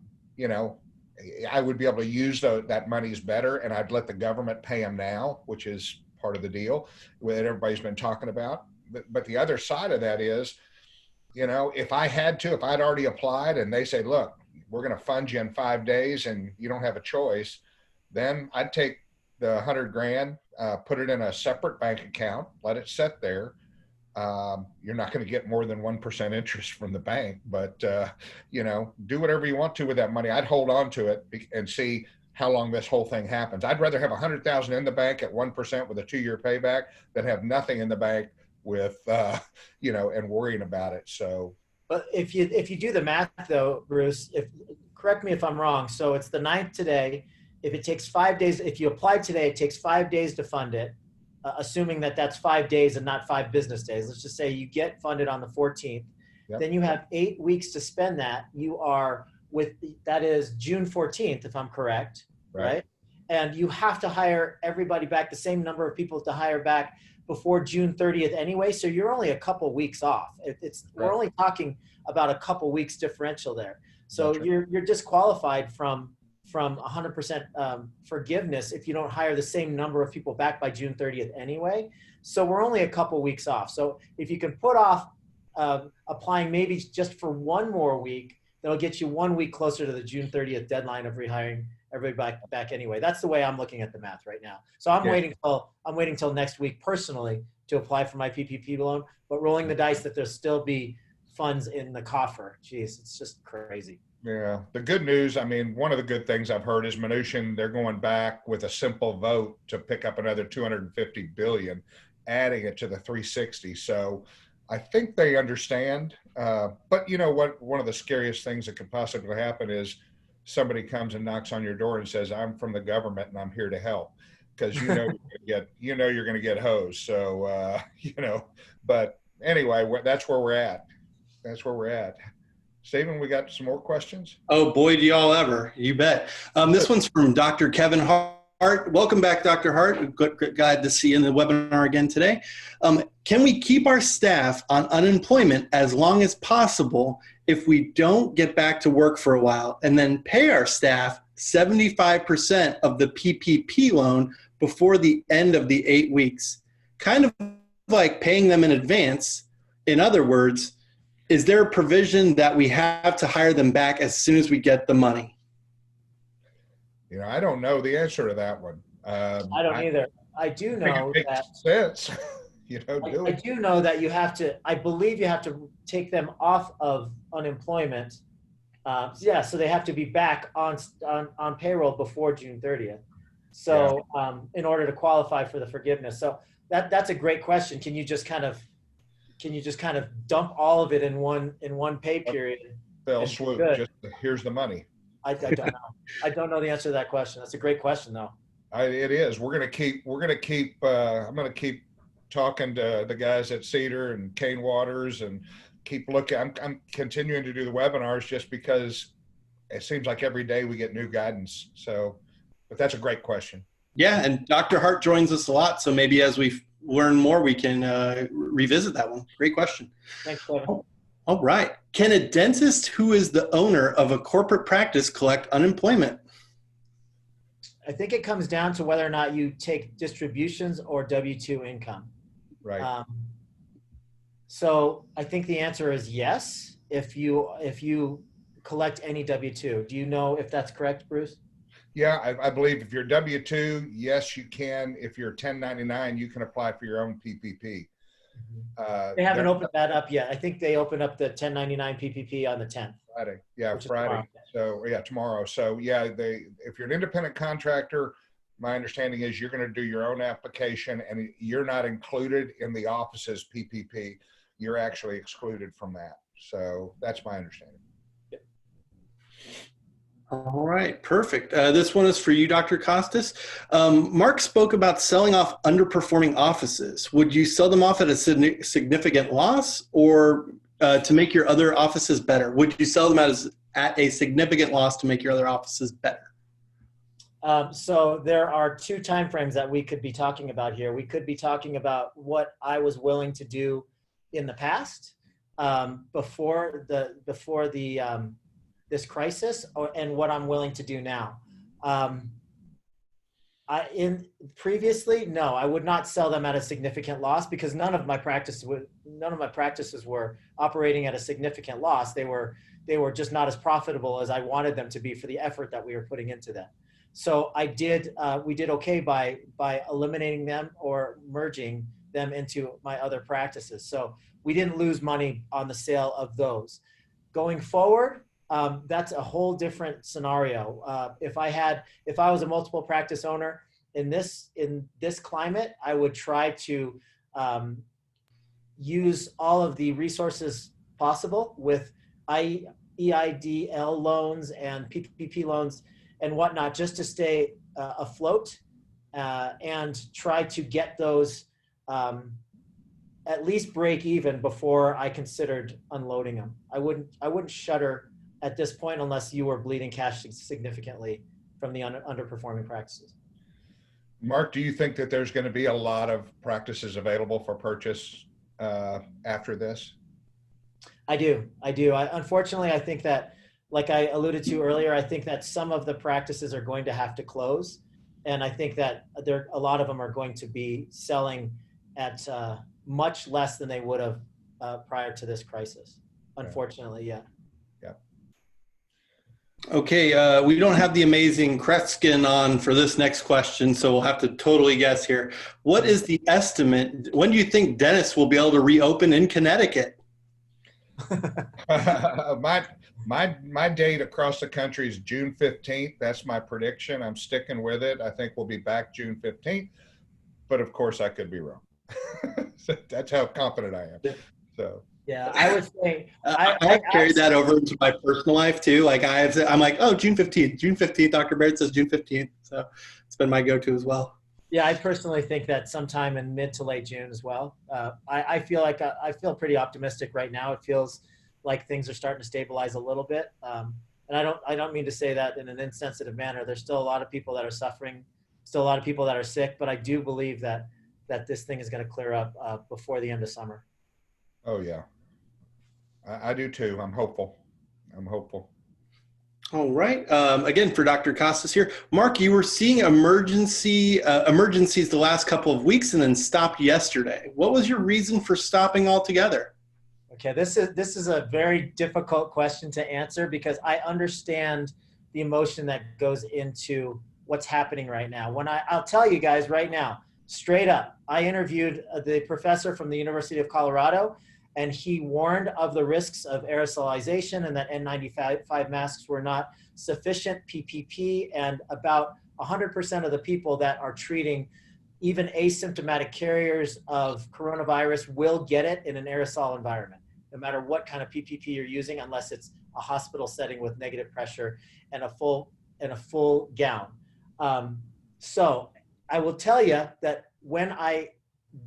would be able to use that money's better, and I'd let the government pay them now, which is part of the deal that everybody's been talking about. But the other side of that is, if I'd already applied and they say, look, we're going to fund you in 5 days and you don't have a choice, then I'd take the $100,000, put it in a separate bank account, let it sit there. You're not going to get more than 1% interest from the bank, but do whatever you want to with that money. I'd hold on to it and see how long this whole thing happens. I'd rather have 100,000 in the bank at 1% with a 2-year payback than have nothing in the bank with and worrying about it. So, but if you do the math though, Bruce, correct me if I'm wrong. So it's the 9th today. If it takes 5 days, if you apply today, it takes 5 days to fund it, assuming that that's 5 days and not 5 business days. Let's just say you get funded on the 14th. Yep. Then you have 8 weeks to spend that. That is June 14th, if I'm correct, right? And you have to hire everybody back, the same number of people to hire back before June 30th anyway. So you're only a couple weeks off. We're only talking about a couple weeks differential there. So you're disqualified from 100% forgiveness if you don't hire the same number of people back by June 30th anyway. So we're only a couple weeks off. So if you can put off applying maybe just for one more week, that'll get you 1 week closer to the June 30th deadline of rehiring everybody back anyway. That's the way I'm looking at the math right now. So I'm waiting till next week personally to apply for my PPP loan, but rolling the dice that there'll still be funds in the coffer. Jeez, it's just crazy. Yeah. The good news, I mean, one of the good things I've heard is Mnuchin, they're going back with a simple vote to pick up another $250 billion, adding it to the 360. So I think they understand. But you know what? One of the scariest things that could possibly happen is somebody comes and knocks on your door and says, I'm from the government and I'm here to help. Because you're going to get hosed. So, but anyway, that's where we're at. Stephen, we got some more questions? Oh, boy, do y'all ever. You bet. This one's from Dr. Kevin Hart. Welcome back, Dr. Hart. Glad to see you in the webinar again today. Can we keep our staff on unemployment as long as possible if we don't get back to work for a while and then pay our staff 75% of the PPP loan before the end of the 8 weeks? Kind of like paying them in advance. In other words, is there a provision that we have to hire them back as soon as we get the money? I don't know the answer to that one. I don't either. I do know that makes sense. I do know that I believe you have to take them off of unemployment. So they have to be back on payroll before June 30th. So in order to qualify for the forgiveness. So that's a great question. Can you just kind of dump all of it in one pay period? Fell swoop. Just here's the money. I don't know. I don't know the answer to that question. That's a great question, though. It is. I'm going to keep talking to the guys at Cedar and Kane Waters and keep looking. I'm continuing to do the webinars just because it seems like every day we get new guidance. So, but that's a great question. Yeah, and Dr. Hart joins us a lot, so maybe as we learn more, we can revisit that one. Great question. Thanks, Kevin. Oh, all right. Can a dentist who is the owner of a corporate practice collect unemployment? I think it comes down to whether or not you take distributions or W-2 income. Right. So I think the answer is yes. If you collect any W-2, do you know if that's correct, Bruce? Yeah, I believe if you're W-2, yes, you can. If you're 1099, you can apply for your own PPP. They haven't opened that up yet. I think they opened up the 1099 PPP on the 10th. Friday. Yeah, Tomorrow. Friday. So yeah, tomorrow. So yeah, if you're an independent contractor, my understanding is you're going to do your own application and you're not included in the office's PPP. You're actually excluded from that. So that's my understanding. All right, perfect. This one is for you, Dr. Costas. Mark spoke about selling off underperforming offices. Would you sell them off at a significant loss or to make your other offices better? Would you sell them at a significant loss to make your other offices better? So there are two time frames that we could be talking about here. We could be talking about what I was willing to do in the past before this crisis, and what I'm willing to do now. Previously, no, I would not sell them at a significant loss because none of my practices were operating at a significant loss. They were just not as profitable as I wanted them to be for the effort that we were putting into them. So we did okay by eliminating them or merging them into my other practices. So we didn't lose money on the sale of those. Going forward, that's a whole different scenario. If I was a multiple practice owner in this climate, I would try to use all of the resources possible with EIDL loans and PPP loans and whatnot, just to stay afloat and try to get those at least break even before I considered unloading them. I wouldn't shutter at this point unless you were bleeding cash significantly from the underperforming practices. Mark, do you think that there's going to be a lot of practices available for purchase after this? I do. Unfortunately, I think that, like I alluded to earlier, I think that some of the practices are going to have to close. And I think that a lot of them are going to be selling at much less than they would have prior to this crisis. Unfortunately, yeah. Okay, we don't have the amazing Kreskin on for this next question, so we'll have to totally guess here. What is the estimate? When do you think dentists will be able to reopen in Connecticut? My date across the country is June 15th. That's my prediction. I'm sticking with it. I think we'll be back June 15th, but of course I could be wrong. That's how confident I am. So. Yeah, I would say I carried that over into my personal life too. Like I'm like, oh, June 15th. Dr. Baird says June 15th. So it's been my go-to as well. Yeah, I personally think that sometime in mid to late June as well. I feel pretty optimistic right now. It feels like things are starting to stabilize a little bit. And I don't mean to say that in an insensitive manner. There's still a lot of people that are suffering, still a lot of people that are sick, but I do believe that this thing is going to clear up before the end of summer. Oh yeah. I do too. I'm hopeful. All right. Again, for Dr. Costas here, Mark, you were seeing emergencies the last couple of weeks and then stopped yesterday. What was your reason for stopping altogether? Okay, this is a very difficult question to answer because I understand the emotion that goes into what's happening right now. I'll tell you guys right now, straight up, I interviewed the professor from the University of Colorado, and he warned of the risks of aerosolization and that N95 masks were not sufficient PPP, and about 100% of the people that are treating even asymptomatic carriers of coronavirus will get it in an aerosol environment, no matter what kind of PPP you're using, unless it's a hospital setting with negative pressure and a full gown. So I will tell you that when I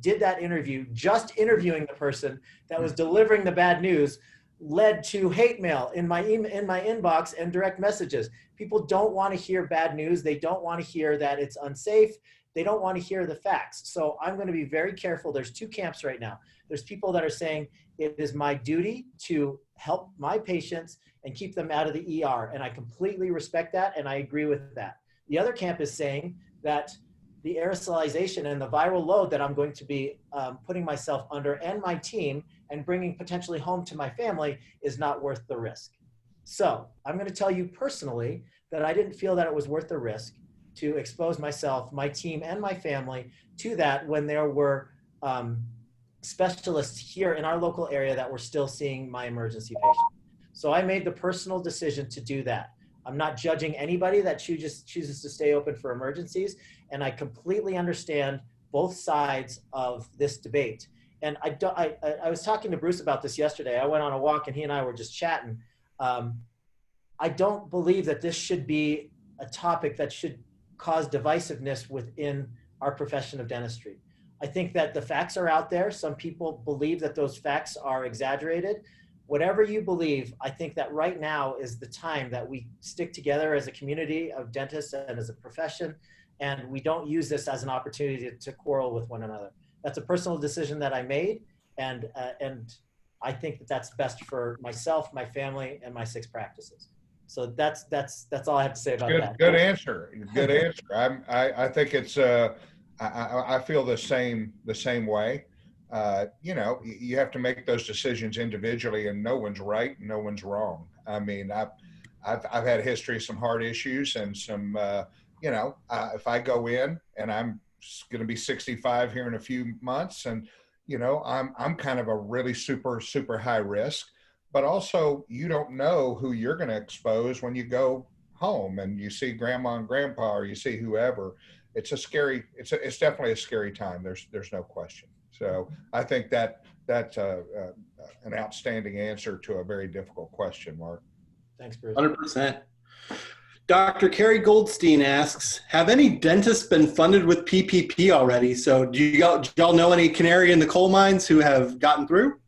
did that interview, just interviewing the person that was delivering the bad news, led to hate mail in my inbox and direct messages. People don't want to hear bad news. They don't want to hear that it's unsafe. They don't want to hear the facts. So I'm going to be very careful. There's two camps right now. There's people that are saying it is my duty to help my patients and keep them out of the ER. And I completely respect that. And I agree with that. The other camp is saying that the aerosolization and the viral load that I'm going to be putting myself under and my team and bringing potentially home to my family is not worth the risk. So I'm going to tell you personally that I didn't feel that it was worth the risk to expose myself, my team, and my family to that when there were specialists here in our local area that were still seeing my emergency patients. So I made the personal decision to do that. I'm not judging anybody that chooses to stay open for emergencies, and I completely understand both sides of this debate. And I was talking to Bruce about this yesterday. I went on a walk and he and I were just chatting. I don't believe that this should be a topic that should cause divisiveness within our profession of dentistry. I think that the facts are out there. Some people believe that those facts are exaggerated. Whatever you believe, I think that right now is the time that we stick together as a community of dentists and as a profession, and we don't use this as an opportunity to quarrel with one another. That's a personal decision that I made, and I think that that's best for myself, my family, and my 6 practices. So that's all I have to say about that. Good answer. Good answer. I think it's I feel the same way. You know, you have to make those decisions individually, and no one's right, no one's wrong. I mean, I've had a history of some heart issues and some, you know, if I go in and I'm going to be 65 here in a few months, and you know, I'm kind of a really super high risk, but also you don't know who you're going to expose when you go home and you see grandma and grandpa, or you see whoever. It's a scary, it's definitely a scary time. There's no question. So I think that's an outstanding answer to a very difficult question, Mark. Thanks, Bruce. 100%. Dr. Carrie Goldstein asks, have any dentists been funded with PPP already? So do y'all know any canary in the coal mines who have gotten through?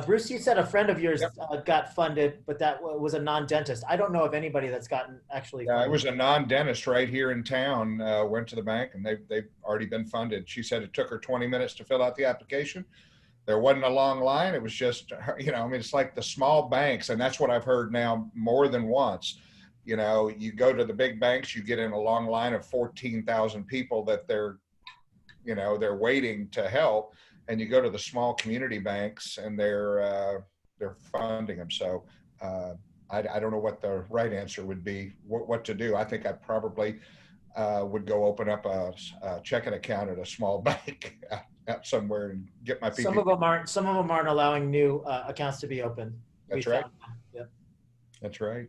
Bruce, you said a friend of yours got funded, but that was a non-dentist. I don't know of anybody that's gotten actually funded. It was a non-dentist right here in town, went to the bank, and they've already been funded. She said it took her 20 minutes to fill out the application. There wasn't a long line. It was just, you know, I mean, it's like the small banks, and that's what I've heard now more than once. You know, you go to the big banks, you get in a long line of 14,000 people that they're waiting to help. And you go to the small community banks and they're funding them. So I don't know what the right answer would be, what to do. I think I probably would go open up a checking account at a small bank out somewhere and get my PPP. Some of them aren't allowing new accounts to be opened. That's right. Yep. That's right.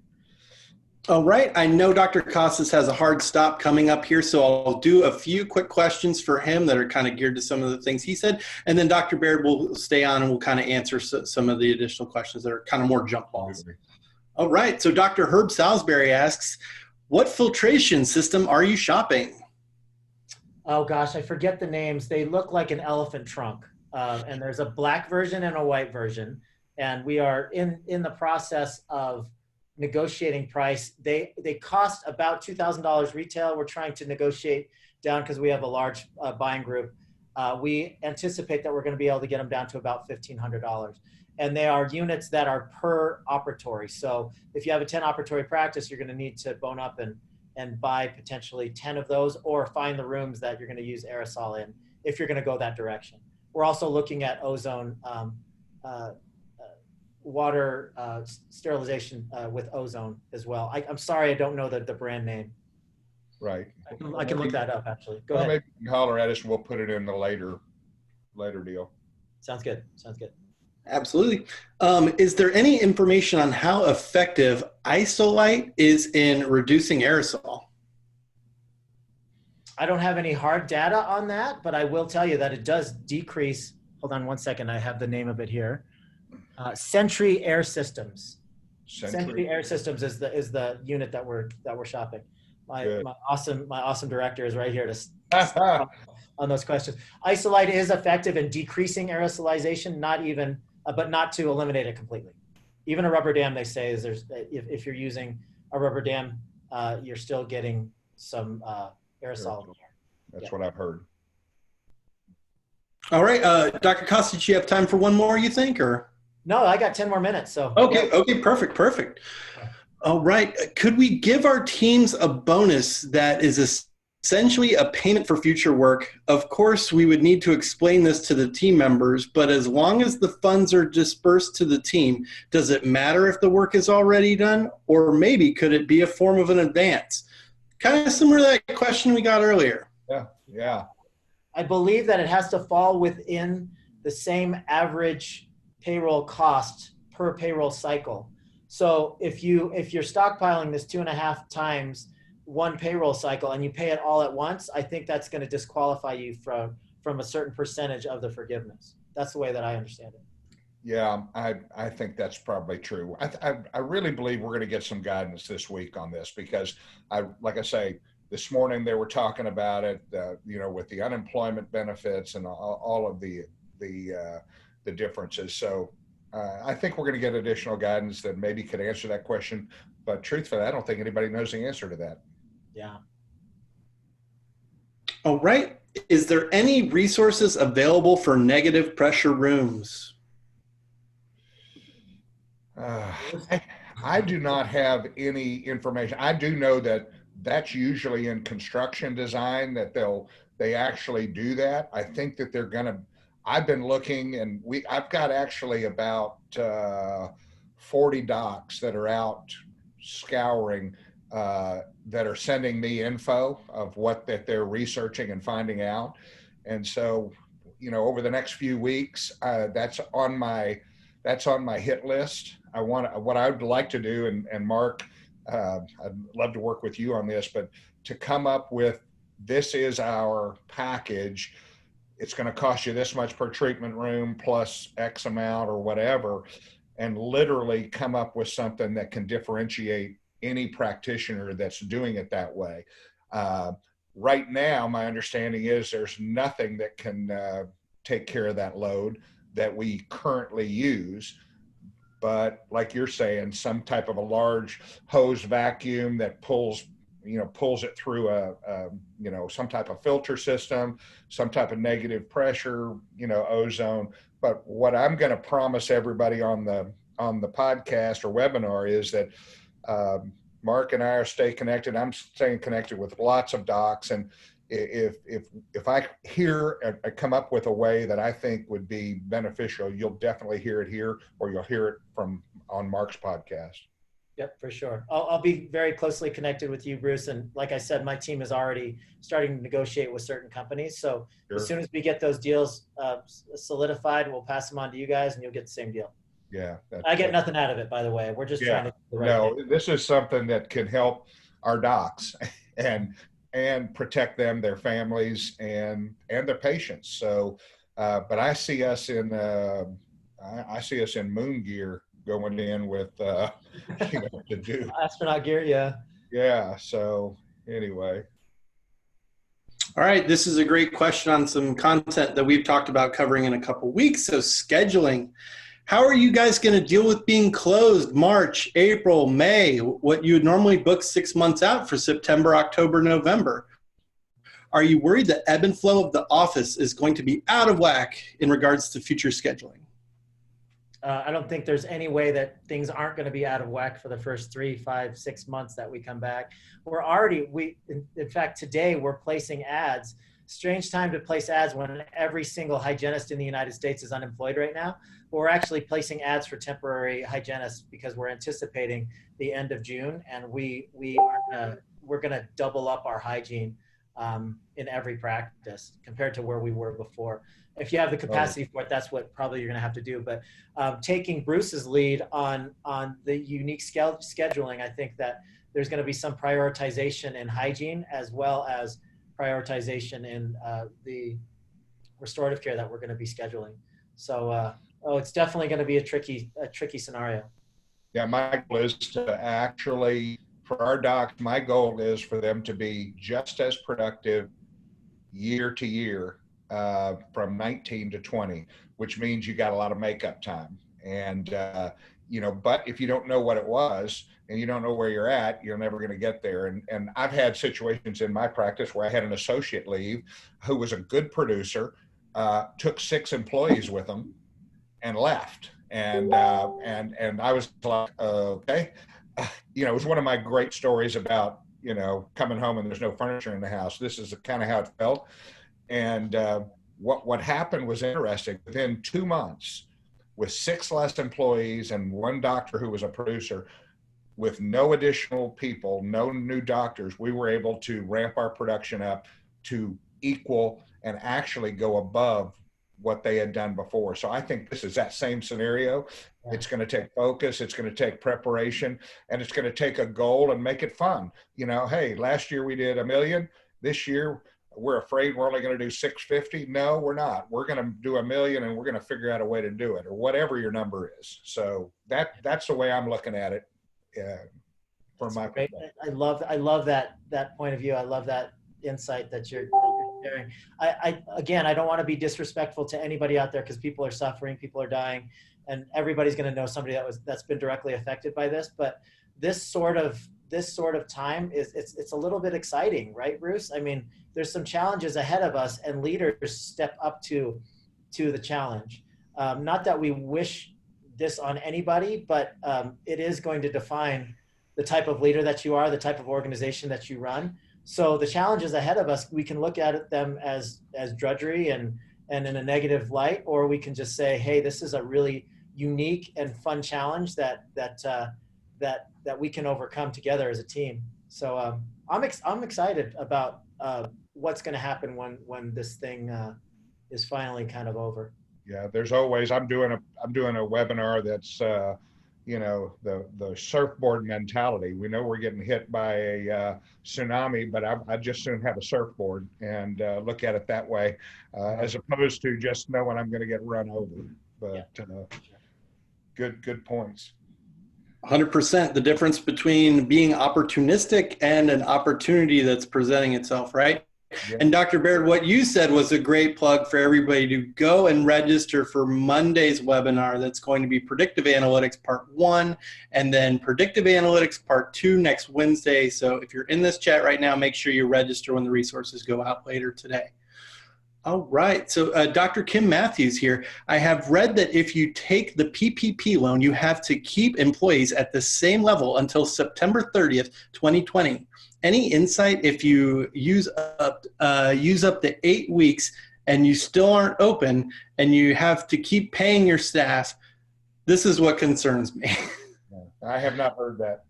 All right. I know Dr. Costas has a hard stop coming up here, so I'll do a few quick questions for him that are kind of geared to some of the things he said. And then Dr. Baird will stay on and we'll kind of answer some of the additional questions that are kind of more jump balls. All right. So Dr. Herb Salisbury asks, what filtration system are you shopping? Oh, gosh, I forget the names. They look like an elephant trunk. And there's a black version and a white version. And we are in the process of negotiating price. They cost about $2,000 retail. We're trying to negotiate down because we have a large buying group. We anticipate that we're going to be able to get them down to about $1,500. And they are units that are per operatory. So if you have a 10 operatory practice, you're going to need to bone up and buy potentially 10 of those, or find the rooms that you're going to use aerosol in if you're going to go that direction. We're also looking at ozone water sterilization with ozone as well. I'm sorry, I don't know the brand name. Right. I can look that up, actually. Go ahead. Maybe you can holler at us and we'll put it in the later deal. Sounds good. Sounds good. Absolutely. Is there any information on how effective Isolite is in reducing aerosol? I don't have any hard data on that, but I will tell you that it does decrease. Hold on one second. I have the name of it here. Sentry Air Systems. Sentry Air Systems is the unit that we're shopping. My awesome director is right here to on those questions. Isolite is effective in decreasing aerosolization, but not to eliminate it completely. Even a rubber dam, they say, is if you're using a rubber dam, you're still getting some aerosol. That's what I've heard. All right, Dr. Costa, do you have time for one more, you think, or? No, I got 10 more minutes. So Okay, perfect. All right, could we give our teams a bonus that is essentially a payment for future work? Of course, we would need to explain this to the team members, but as long as the funds are dispersed to the team, does it matter if the work is already done? Or maybe could it be a form of an advance? Kind of similar to that question we got earlier. Yeah. I believe that it has to fall within the same average payroll cost per payroll cycle. So if you're stockpiling this 2.5 times one payroll cycle and you pay it all at once, I think that's going to disqualify you from a certain percentage of the forgiveness. That's the way that I understand it. Yeah, I think that's probably true. I really believe we're going to get some guidance this week on this, because like I say, this morning they were talking about it, with the unemployment benefits and all of the differences. So I think we're going to get additional guidance that maybe could answer that question. But truthfully, I don't think anybody knows the answer to that. Yeah. All right. Is there any resources available for negative pressure rooms? I do not have any information. I do know that that's usually in construction design that they actually do that. I think that they're going to, I've been looking, and I've got actually about 40 docs that are out scouring, that are sending me info of that they're researching and finding out. And so, over the next few weeks, that's on my hit list. What I would like to do, and Mark, I'd love to work with you on this, but to come up with, this is our package. It's going to cost you this much per treatment room plus X amount or whatever, and literally come up with something that can differentiate any practitioner that's doing it that way. Right now, my understanding is there's nothing that can take care of that load that we currently use. But like you're saying, some type of a large hose vacuum that pulls it through some type of filter system, some type of negative pressure, ozone. But what I'm going to promise everybody on the podcast or webinar is that Mark and I are stay connected. I'm staying connected with lots of docs, and if I come up with a way that I think would be beneficial, you'll definitely hear it here, or you'll hear it on Mark's podcast. Yep, for sure. I'll be very closely connected with you, Bruce. And like I said, my team is already starting to negotiate with certain companies. So As soon as we get those deals solidified, we'll pass them on to you guys, and you'll get the same deal. Yeah. I get nothing out of it, by the way. We're just trying to do the right thing. This is something that can help our docs and protect them, their families, and their patients. So, but I see us in moon gear going in with to do astronaut gear. Yeah. So anyway. All right. This is a great question on some content that we've talked about covering in a couple weeks. So scheduling. How are you guys going to deal with being closed March, April, May, what you would normally book 6 months out for September, October, November? Are you worried the ebb and flow of the office is going to be out of whack in regards to future scheduling? I don't think there's any way that things aren't going to be out of whack for the first 3, 5, 6 months that we come back. In fact, today we're placing ads. Strange time to place ads when every single hygienist in the United States is unemployed right now. But we're actually placing ads for temporary hygienists because we're anticipating the end of June, and we're going to double up our hygiene in every practice compared to where we were before. If you have the capacity for it, that's what probably you're going to have to do. But taking Bruce's lead on the unique scheduling, I think that there's going to be some prioritization in hygiene as well as prioritization in the restorative care that we're going to be scheduling. So, it's definitely going to be a tricky scenario. Yeah, my goal is to actually, for our docs, my goal is for them to be just as productive year to year, from 19 to 20, which means you got a lot of makeup time. And, but if you don't know what it was and you don't know where you're at, you're never going to get there. And I've had situations in my practice where I had an associate leave who was a good producer, took 6 employees with them and left. And I was like, okay. It was one of my great stories about, coming home and there's no furniture in the house. This is kind of how it felt. And what happened was interesting. Within 2 months, with 6 less employees and 1 doctor who was a producer, with no additional people, no new doctors, we were able to ramp our production up to equal and actually go above what they had done before. So I think this is that same scenario. It's going to take focus, it's going to take preparation, and it's going to take a goal and make it fun. Hey, last year we did 1 million. This year we're afraid we're only going to do 650. No, we're not. We're going to do 1 million, and we're going to figure out a way to do it, or whatever your number is. So that's the way I'm looking at it. From my perspective. I love that point of view. I love that insight that you're sharing. I don't want to be disrespectful to anybody out there, because people are suffering, people are dying, and everybody's going to know somebody that's been directly affected by this. But this sort of time it's a little bit exciting, right, Bruce? I mean, there's some challenges ahead of us, and leaders step up to the challenge. Not that we wish this on anybody, but it is going to define the type of leader that you are, the type of organization that you run. So the challenges ahead of us, we can look at them as drudgery and in a negative light, or we can just say, hey, this is a really unique and fun challenge that we can overcome together as a team. So I'm excited about what's going to happen when this thing is finally kind of over. Yeah, there's always, I'm doing a webinar that's, the surfboard mentality. We know we're getting hit by a tsunami, but I'd just soon have a surfboard and look at it that way, as opposed to just knowing I'm going to get run over. But good points. 100%. The difference between being opportunistic and an opportunity that's presenting itself, right? Yeah. And Dr. Baird, what you said was a great plug for everybody to go and register for Monday's webinar. That's going to be Predictive Analytics Part 1 and then Predictive Analytics Part 2 next Wednesday. So if you're in this chat right now, make sure you register when the resources go out later today. All right. So Dr. Kim Matthews here. I have read that if you take the PPP loan, you have to keep employees at the same level until September 30th, 2020. Any insight if you use up to 8 weeks and you still aren't open and you have to keep paying your staff? This is what concerns me. I have not heard that.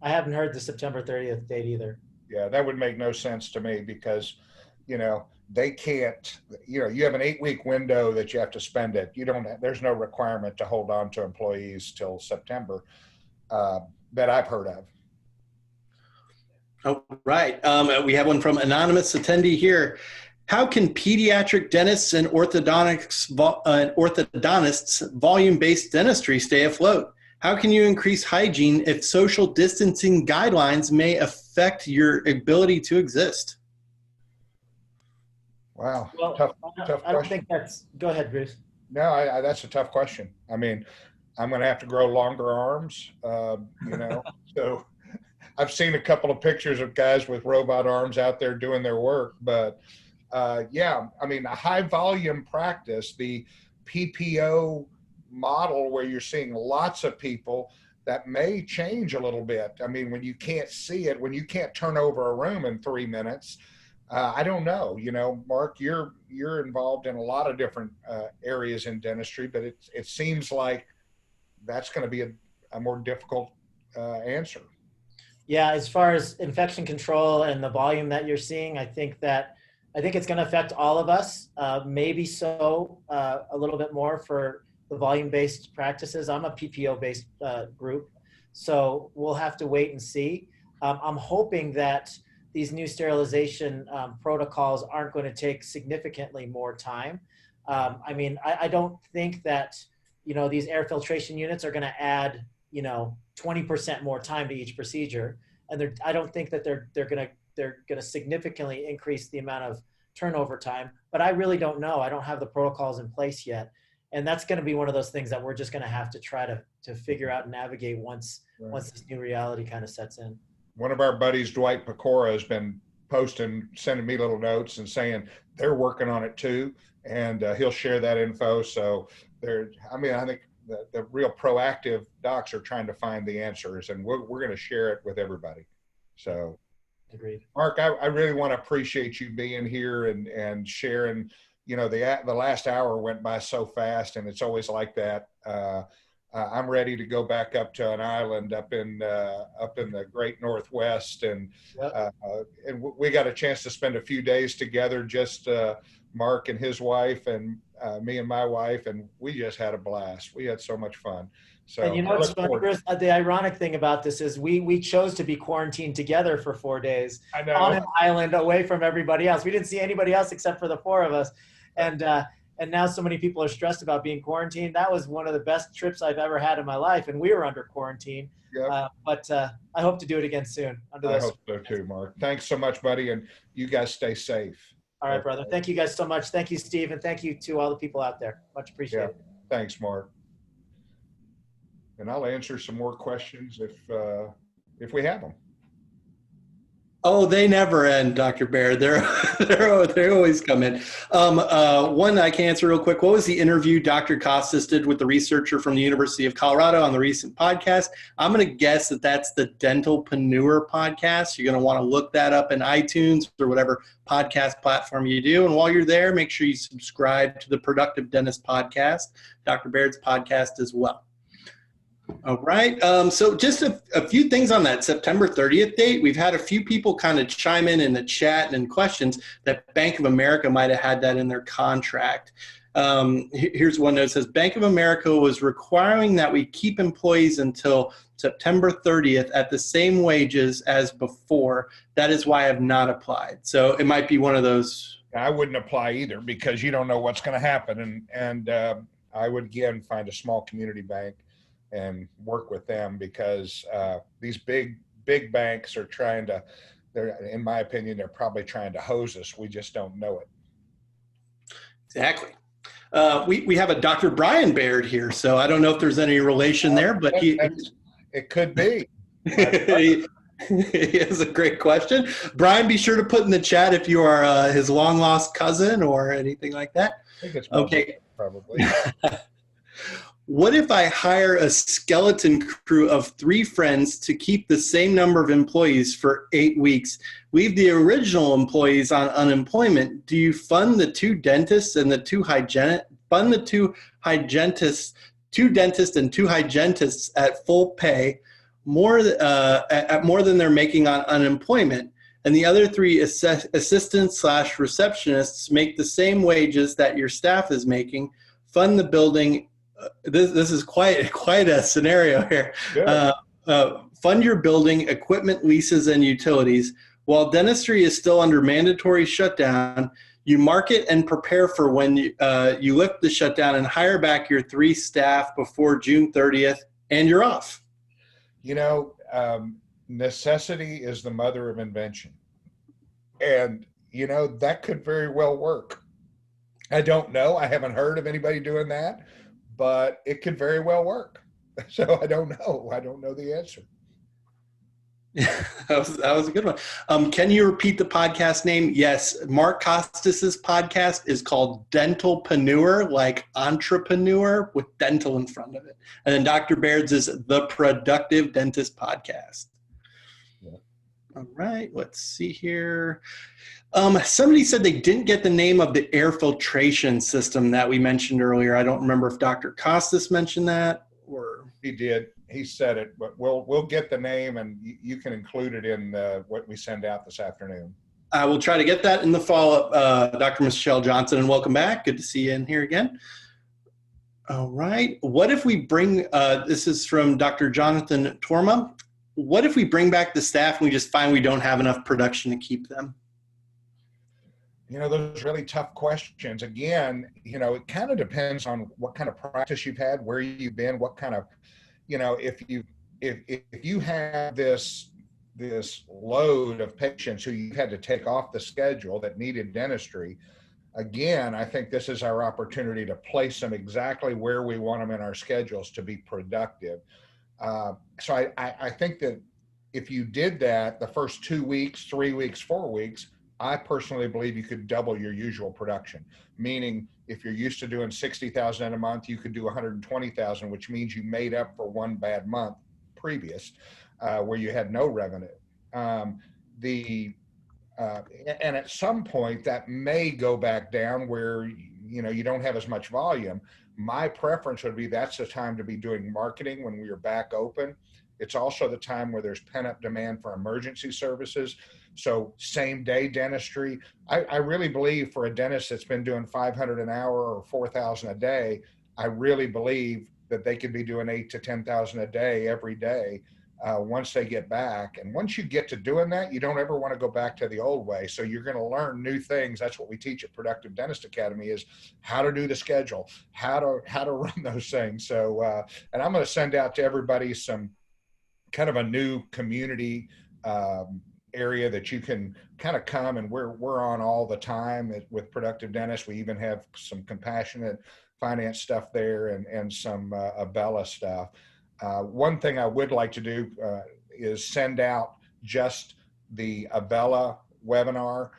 I haven't heard the September 30th date either. Yeah, that would make no sense to me, because, they can't, you have an 8-week window that you have to spend it. There's no requirement to hold on to employees till September that I've heard of. All right. We have one from anonymous attendee here. How can pediatric dentists and orthodontists volume-based dentistry stay afloat? How can you increase hygiene if social distancing guidelines may affect your ability to exist? Wow. Well, tough I don't think that's, go ahead, Bruce. No, that's a tough question. I mean, I'm going to have to grow longer arms, so I've seen a couple of pictures of guys with robot arms out there doing their work, but a high volume practice, the PPO model where you're seeing lots of people, that may change a little bit. I mean, when you can't see it, when you can't turn over a room in 3 minutes, I don't know, Mark, you're involved in a lot of different areas in dentistry, but it seems like that's going to be a more difficult answer. Yeah, as far as infection control and the volume that you're seeing, I think it's going to affect all of us. Maybe so a little bit more for the volume-based practices. I'm a PPO-based group, so we'll have to wait and see. I'm hoping that these new sterilization protocols aren't going to take significantly more time. I don't think that, these air filtration units are going to add, 20% more time to each procedure. And I don't think that they're going to significantly increase the amount of turnover time, but I really don't know. I don't have the protocols in place yet. And that's going to be one of those things that we're just going to have to try to figure out and navigate once this new reality kind of sets in. One of our buddies, Dwight Pecora, has been posting, sending me little notes and saying they're working on it too. And he'll share that info. So I think the real proactive docs are trying to find the answers, and we're going to share it with everybody. So, agreed. Mark, I really want to appreciate you being here and sharing. You know, the last hour went by so fast, and it's always like that. I'm ready to go back up to an island up in the great Northwest, and we got a chance to spend a few days together, just Mark and his wife and me and my wife, and we just had a blast. We had so much fun. So, and you know what's funny, Chris, the ironic thing about this is we chose to be quarantined together for 4 days on an island away from everybody else. We didn't see anybody else except for the four of us. And now so many people are stressed about being quarantined. That was one of the best trips I've ever had in my life, and we were under quarantine. Yep. But I hope to do it again soon. I hope so too, Mark. Thanks so much, buddy, and you guys stay safe. All right, brother. Thank you guys so much. Thank you, Steve, and thank you to all the people out there. Much appreciated. Thanks, Mark. And I'll answer some more questions if we have them. Oh, they never end, Dr. Baird. They always come in. One I can answer real quick. What was the interview Dr. Costas did with the researcher from the University of Colorado on the recent podcast? I'm going to guess that that's the Dentalpreneur podcast. You're going to want to look that up in iTunes or whatever podcast platform you do. And while you're there, make sure you subscribe to the Productive Dentist podcast, Dr. Baird's podcast as well. All right. So just a few things on that September 30th date. We've had a few people kind of chime in the chat and in questions that Bank of America might have had that in their contract. Here's one that says, Bank of America was requiring that we keep employees until September 30th at the same wages as before. That is why I have not applied. So it might be one of those. I wouldn't apply either because you don't know what's going to happen. And I would, again, find a small community bank and work with them because these big banks are in my opinion, they're probably trying to hose us. We just don't know it. Exactly. We have a Dr. Brian Baird here, so I don't know if there's any relation there, but it could be. He has a great question. Brian, be sure to put in the chat if you are his long lost cousin or anything like that. I think it's okay. Probably. What if I hire a skeleton crew of 3 friends to keep the same number of employees for 8 weeks? Leave the original employees on unemployment. Do you fund the 2 dentists and the 2 hygienists? Fund the 2 hygienists, 2 dentists and 2 hygienists at full pay, at more than they're making on unemployment, and the other 3 assistants/receptionists make the same wages that your staff is making. Fund the building. This is quite a scenario here. Fund your building, equipment, leases, and utilities. While dentistry is still under mandatory shutdown, you market and prepare for when you lift the shutdown and hire back your 3 staff before June 30th, and you're off. You know, necessity is the mother of invention. And, you know, that could very well work. I don't know. I haven't heard of anybody doing that. But it could very well work. So I don't know. I don't know the answer. that was a good one. Can you repeat the podcast name? Yes. Mark Costas's podcast is called Dentalpreneur, like entrepreneur with dental in front of it. And then Dr. Baird's is the Productive Dentist Podcast. Yeah. All right. Let's see here. Somebody said they didn't get the name of the air filtration system that we mentioned earlier. I don't remember if Dr. Costas mentioned that or he did. He said it, but we'll get the name and you can include it in what we send out this afternoon. I will try to get that in the follow-up. Dr. Michelle Johnson, and welcome back. Good to see you in here again. All right. What if we bring? This is from Dr. Jonathan Torma. What if we bring back the staff and we just find we don't have enough production to keep them? You know, those are really tough questions. Again, you know, it kind of depends on what kind of practice you've had, where you've been, what kind of, you know, if you have this this load of patients who you had to take off the schedule that needed dentistry. Again, I think this is our opportunity to place them exactly where we want them in our schedules to be productive. So I think that if you did that the first 2 weeks, 3 weeks, 4 weeks, I personally believe you could double your usual production. Meaning, if you're used to doing 60,000 in a month, you could do 120,000, which means you made up for one bad month previous, where you had no revenue. The and at some point that may go back down where you don't have as much volume. My preference would be that's the time to be doing marketing when we are back open. It's also the time where there's pent-up demand for emergency services. So same day dentistry. I really believe for a dentist that's been doing 500 an hour or 4,000 a day, I really believe that they could be doing 8 to 10,000 a day every day once they get back. And once you get to doing that, you don't ever want to go back to the old way. So you're going to learn new things. That's what we teach at Productive Dentist Academy, is how to do the schedule, how to run those things. So, and I'm going to send out to everybody some kind of a new community area that you can kind of come, and we're on all the time with Productive Dentist. We even have some compassionate finance stuff there and some Abella stuff. One thing I would like to do is send out just the Abella webinar,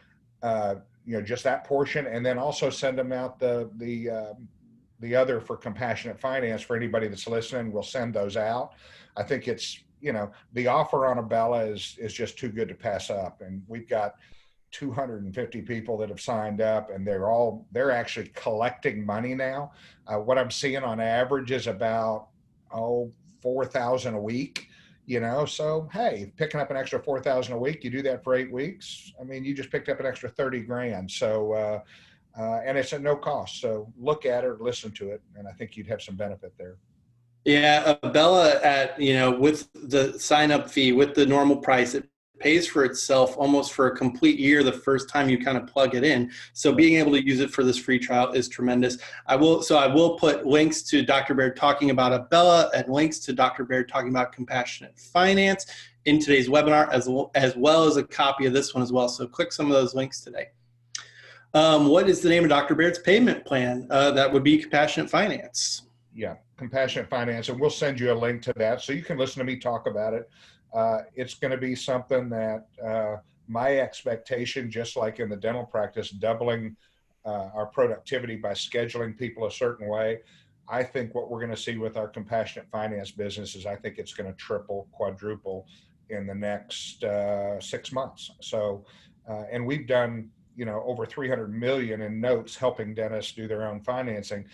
just that portion, and then also send them out the other for compassionate finance for anybody that's listening. We'll send those out. I think it's the offer on Abella is just too good to pass up, and we've got 250 people that have signed up, and they're actually collecting money now. What I'm seeing on average is about 4,000 a week, so hey, picking up an extra 4,000 a week, you do that for 8 weeks, I mean, you just picked up an extra 30 grand. So and it's at no cost. So look at it, listen to it, and I think you'd have some benefit there. Yeah, Abella with the sign up fee, with the normal price, it pays for itself almost for a complete year the first time you kind of plug it in. So being able to use it for this free trial is tremendous. I will put links to Dr. Baird talking about Abella and links to Dr. Baird talking about compassionate finance in today's webinar, as well as a copy of this one as well. So click some of those links today. What is the name of Dr. Baird's payment plan? That would be compassionate finance. Yeah, compassionate finance, and we'll send you a link to that so you can listen to me talk about it. It's going to be something that my expectation, just like in the dental practice, doubling our productivity by scheduling people a certain way. I think what we're going to see with our compassionate finance business is I think it's going to triple, quadruple in the next 6 months. So, and we've done, over 300 million in notes helping dentists do their own financing.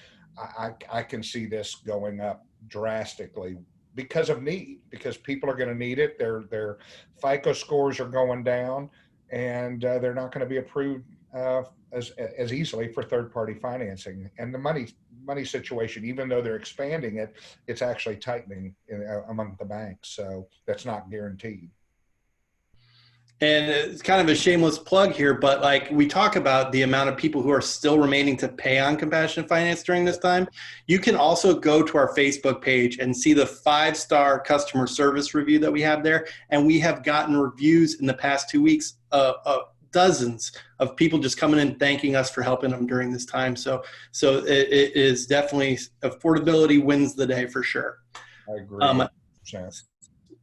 I can see this going up drastically because of need, because people are going to need it. Their FICO scores are going down, and they're not going to be approved as easily for third-party financing. And the money situation, even though they're expanding it, it's actually tightening among the banks. So that's not guaranteed. And it's kind of a shameless plug here, but like we talk about the amount of people who are still remaining to pay on compassionate finance during this time. You can also go to our Facebook page and see the 5-star customer service review that we have there. And we have gotten reviews in the past 2 weeks, dozens of people just coming in thanking us for helping them during this time. So it is definitely, affordability wins the day for sure. I agree.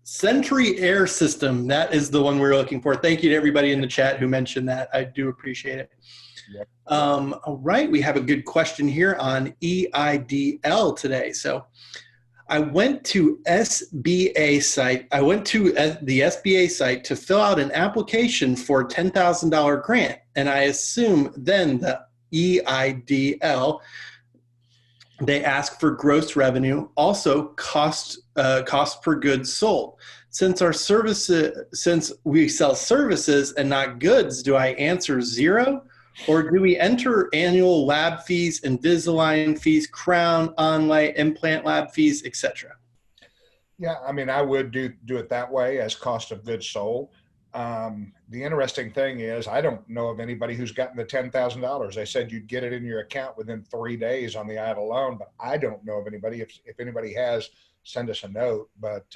Century Air System, that is the one we're looking for. Thank you to everybody in the chat who mentioned that. I do appreciate it. Yep. All right, we have a good question here on EIDL today. So I went to SBA site. I went to the SBA site to fill out an application for a $10,000 grant, and I assume then the EIDL, they ask for gross revenue, also cost per goods sold. Since we sell services and not goods, do I answer 0? Or do we enter annual lab fees, Invisalign fees, crown, onlay, implant lab fees, etc.? Yeah, I mean, I would do it that way as cost of goods sold. The interesting thing is I don't know of anybody who's gotten the $10,000. They said you'd get it in your account within 3 days on the EIDL loan, but I don't know of anybody. If anybody has, send us a note. But,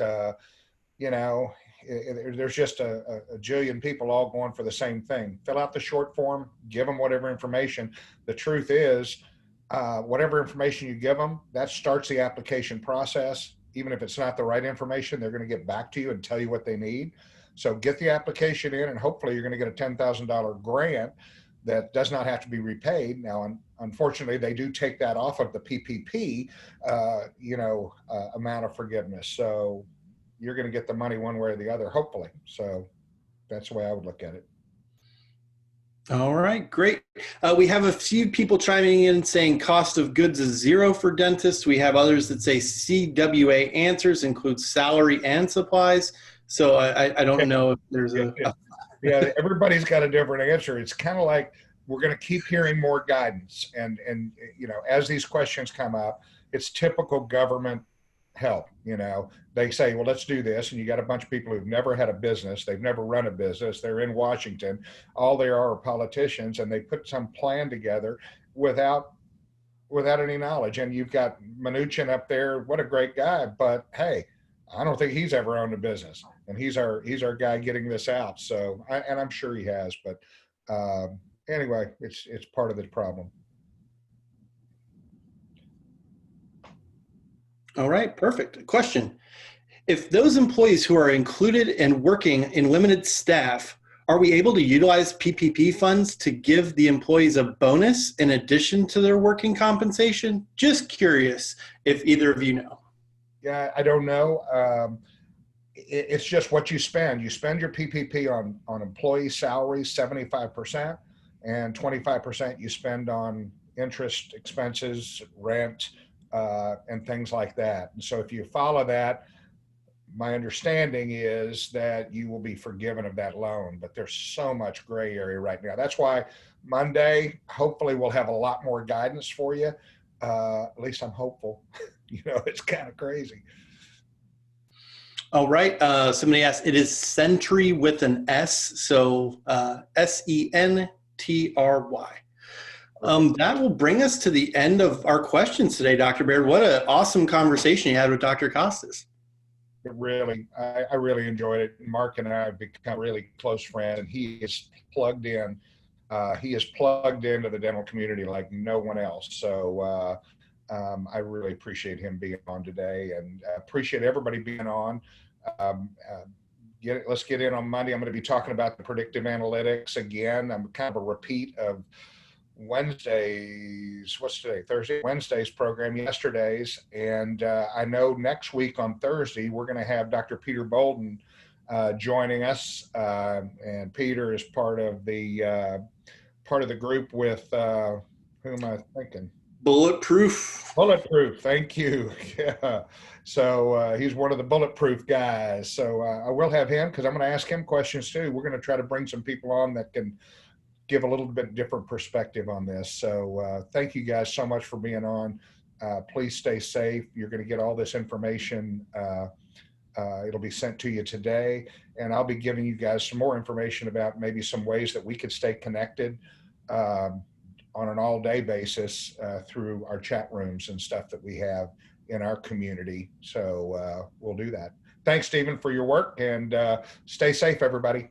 there's just a jillion people all going for the same thing. Fill out the short form, give them whatever information. The truth is, whatever information you give them, that starts the application process. Even if it's not the right information, they're going to get back to you and tell you what they need. So get the application in, and hopefully you're going to get a $10,000 grant that does not have to be repaid. Now, unfortunately, they do take that off of the PPP, amount of forgiveness. So you're going to get the money one way or the other, hopefully. So that's the way I would look at it. All right, great. We have a few people chiming in saying cost of goods is zero for dentists. We have others that say CWA answers includes salary and supplies. So I don't know if there's yeah, everybody's got a different answer. It's kind of like we're going to keep hearing more guidance. And as these questions come up, it's typical government help. They say, well, let's do this. And you got a bunch of people who've never had a business. They've never run a business. They're in Washington. All they are politicians, and they put some plan together without any knowledge. And you've got Mnuchin up there. What a great guy. But hey, I don't think he's ever owned a business, and he's our guy getting this out. So, and I'm sure he has, but anyway, it's part of the problem. All right, perfect. Question. If those employees who are included and working in limited staff, are we able to utilize PPP funds to give the employees a bonus in addition to their working compensation? Just curious if either of you know. Yeah, I don't know. It's just what you spend. You spend your PPP on employee salaries, 75%, and 25% you spend on interest expenses, rent, and things like that. And so if you follow that, my understanding is that you will be forgiven of that loan, but there's so much gray area right now. That's why Monday, hopefully we'll have a lot more guidance for you. At least I'm hopeful. It's kind of crazy. All right. Somebody asked, it is Sentry with an S. So Sentry. That will bring us to the end of our questions today, Dr. Baird. What an awesome conversation you had with Dr. Costas. I really enjoyed it. Mark and I have become really close friends, and he is plugged in. He is plugged into the dental community like no one else. So I really appreciate him being on today, and appreciate everybody being on. Let's get in on Monday. I'm going to be talking about the predictive analytics again. I'm kind of a repeat of Wednesday's, what's today, Thursday? Wednesday's program, yesterday's. And I know next week on Thursday, we're going to have Dr. Peter Bolden joining us. And Peter is part of the group with, who am I thinking? Bulletproof. Thank you. Yeah. So he's one of the bulletproof guys. So I will have him, because I'm going to ask him questions too. We're going to try to bring some people on that can give a little bit different perspective on this. So thank you guys so much for being on. Please stay safe. You're going to get all this information. It'll be sent to you today, and I'll be giving you guys some more information about maybe some ways that we could stay connected on an all-day basis through our chat rooms and stuff that we have in our community. So we'll do that. Thanks, Stephen, for your work, and stay safe, everybody.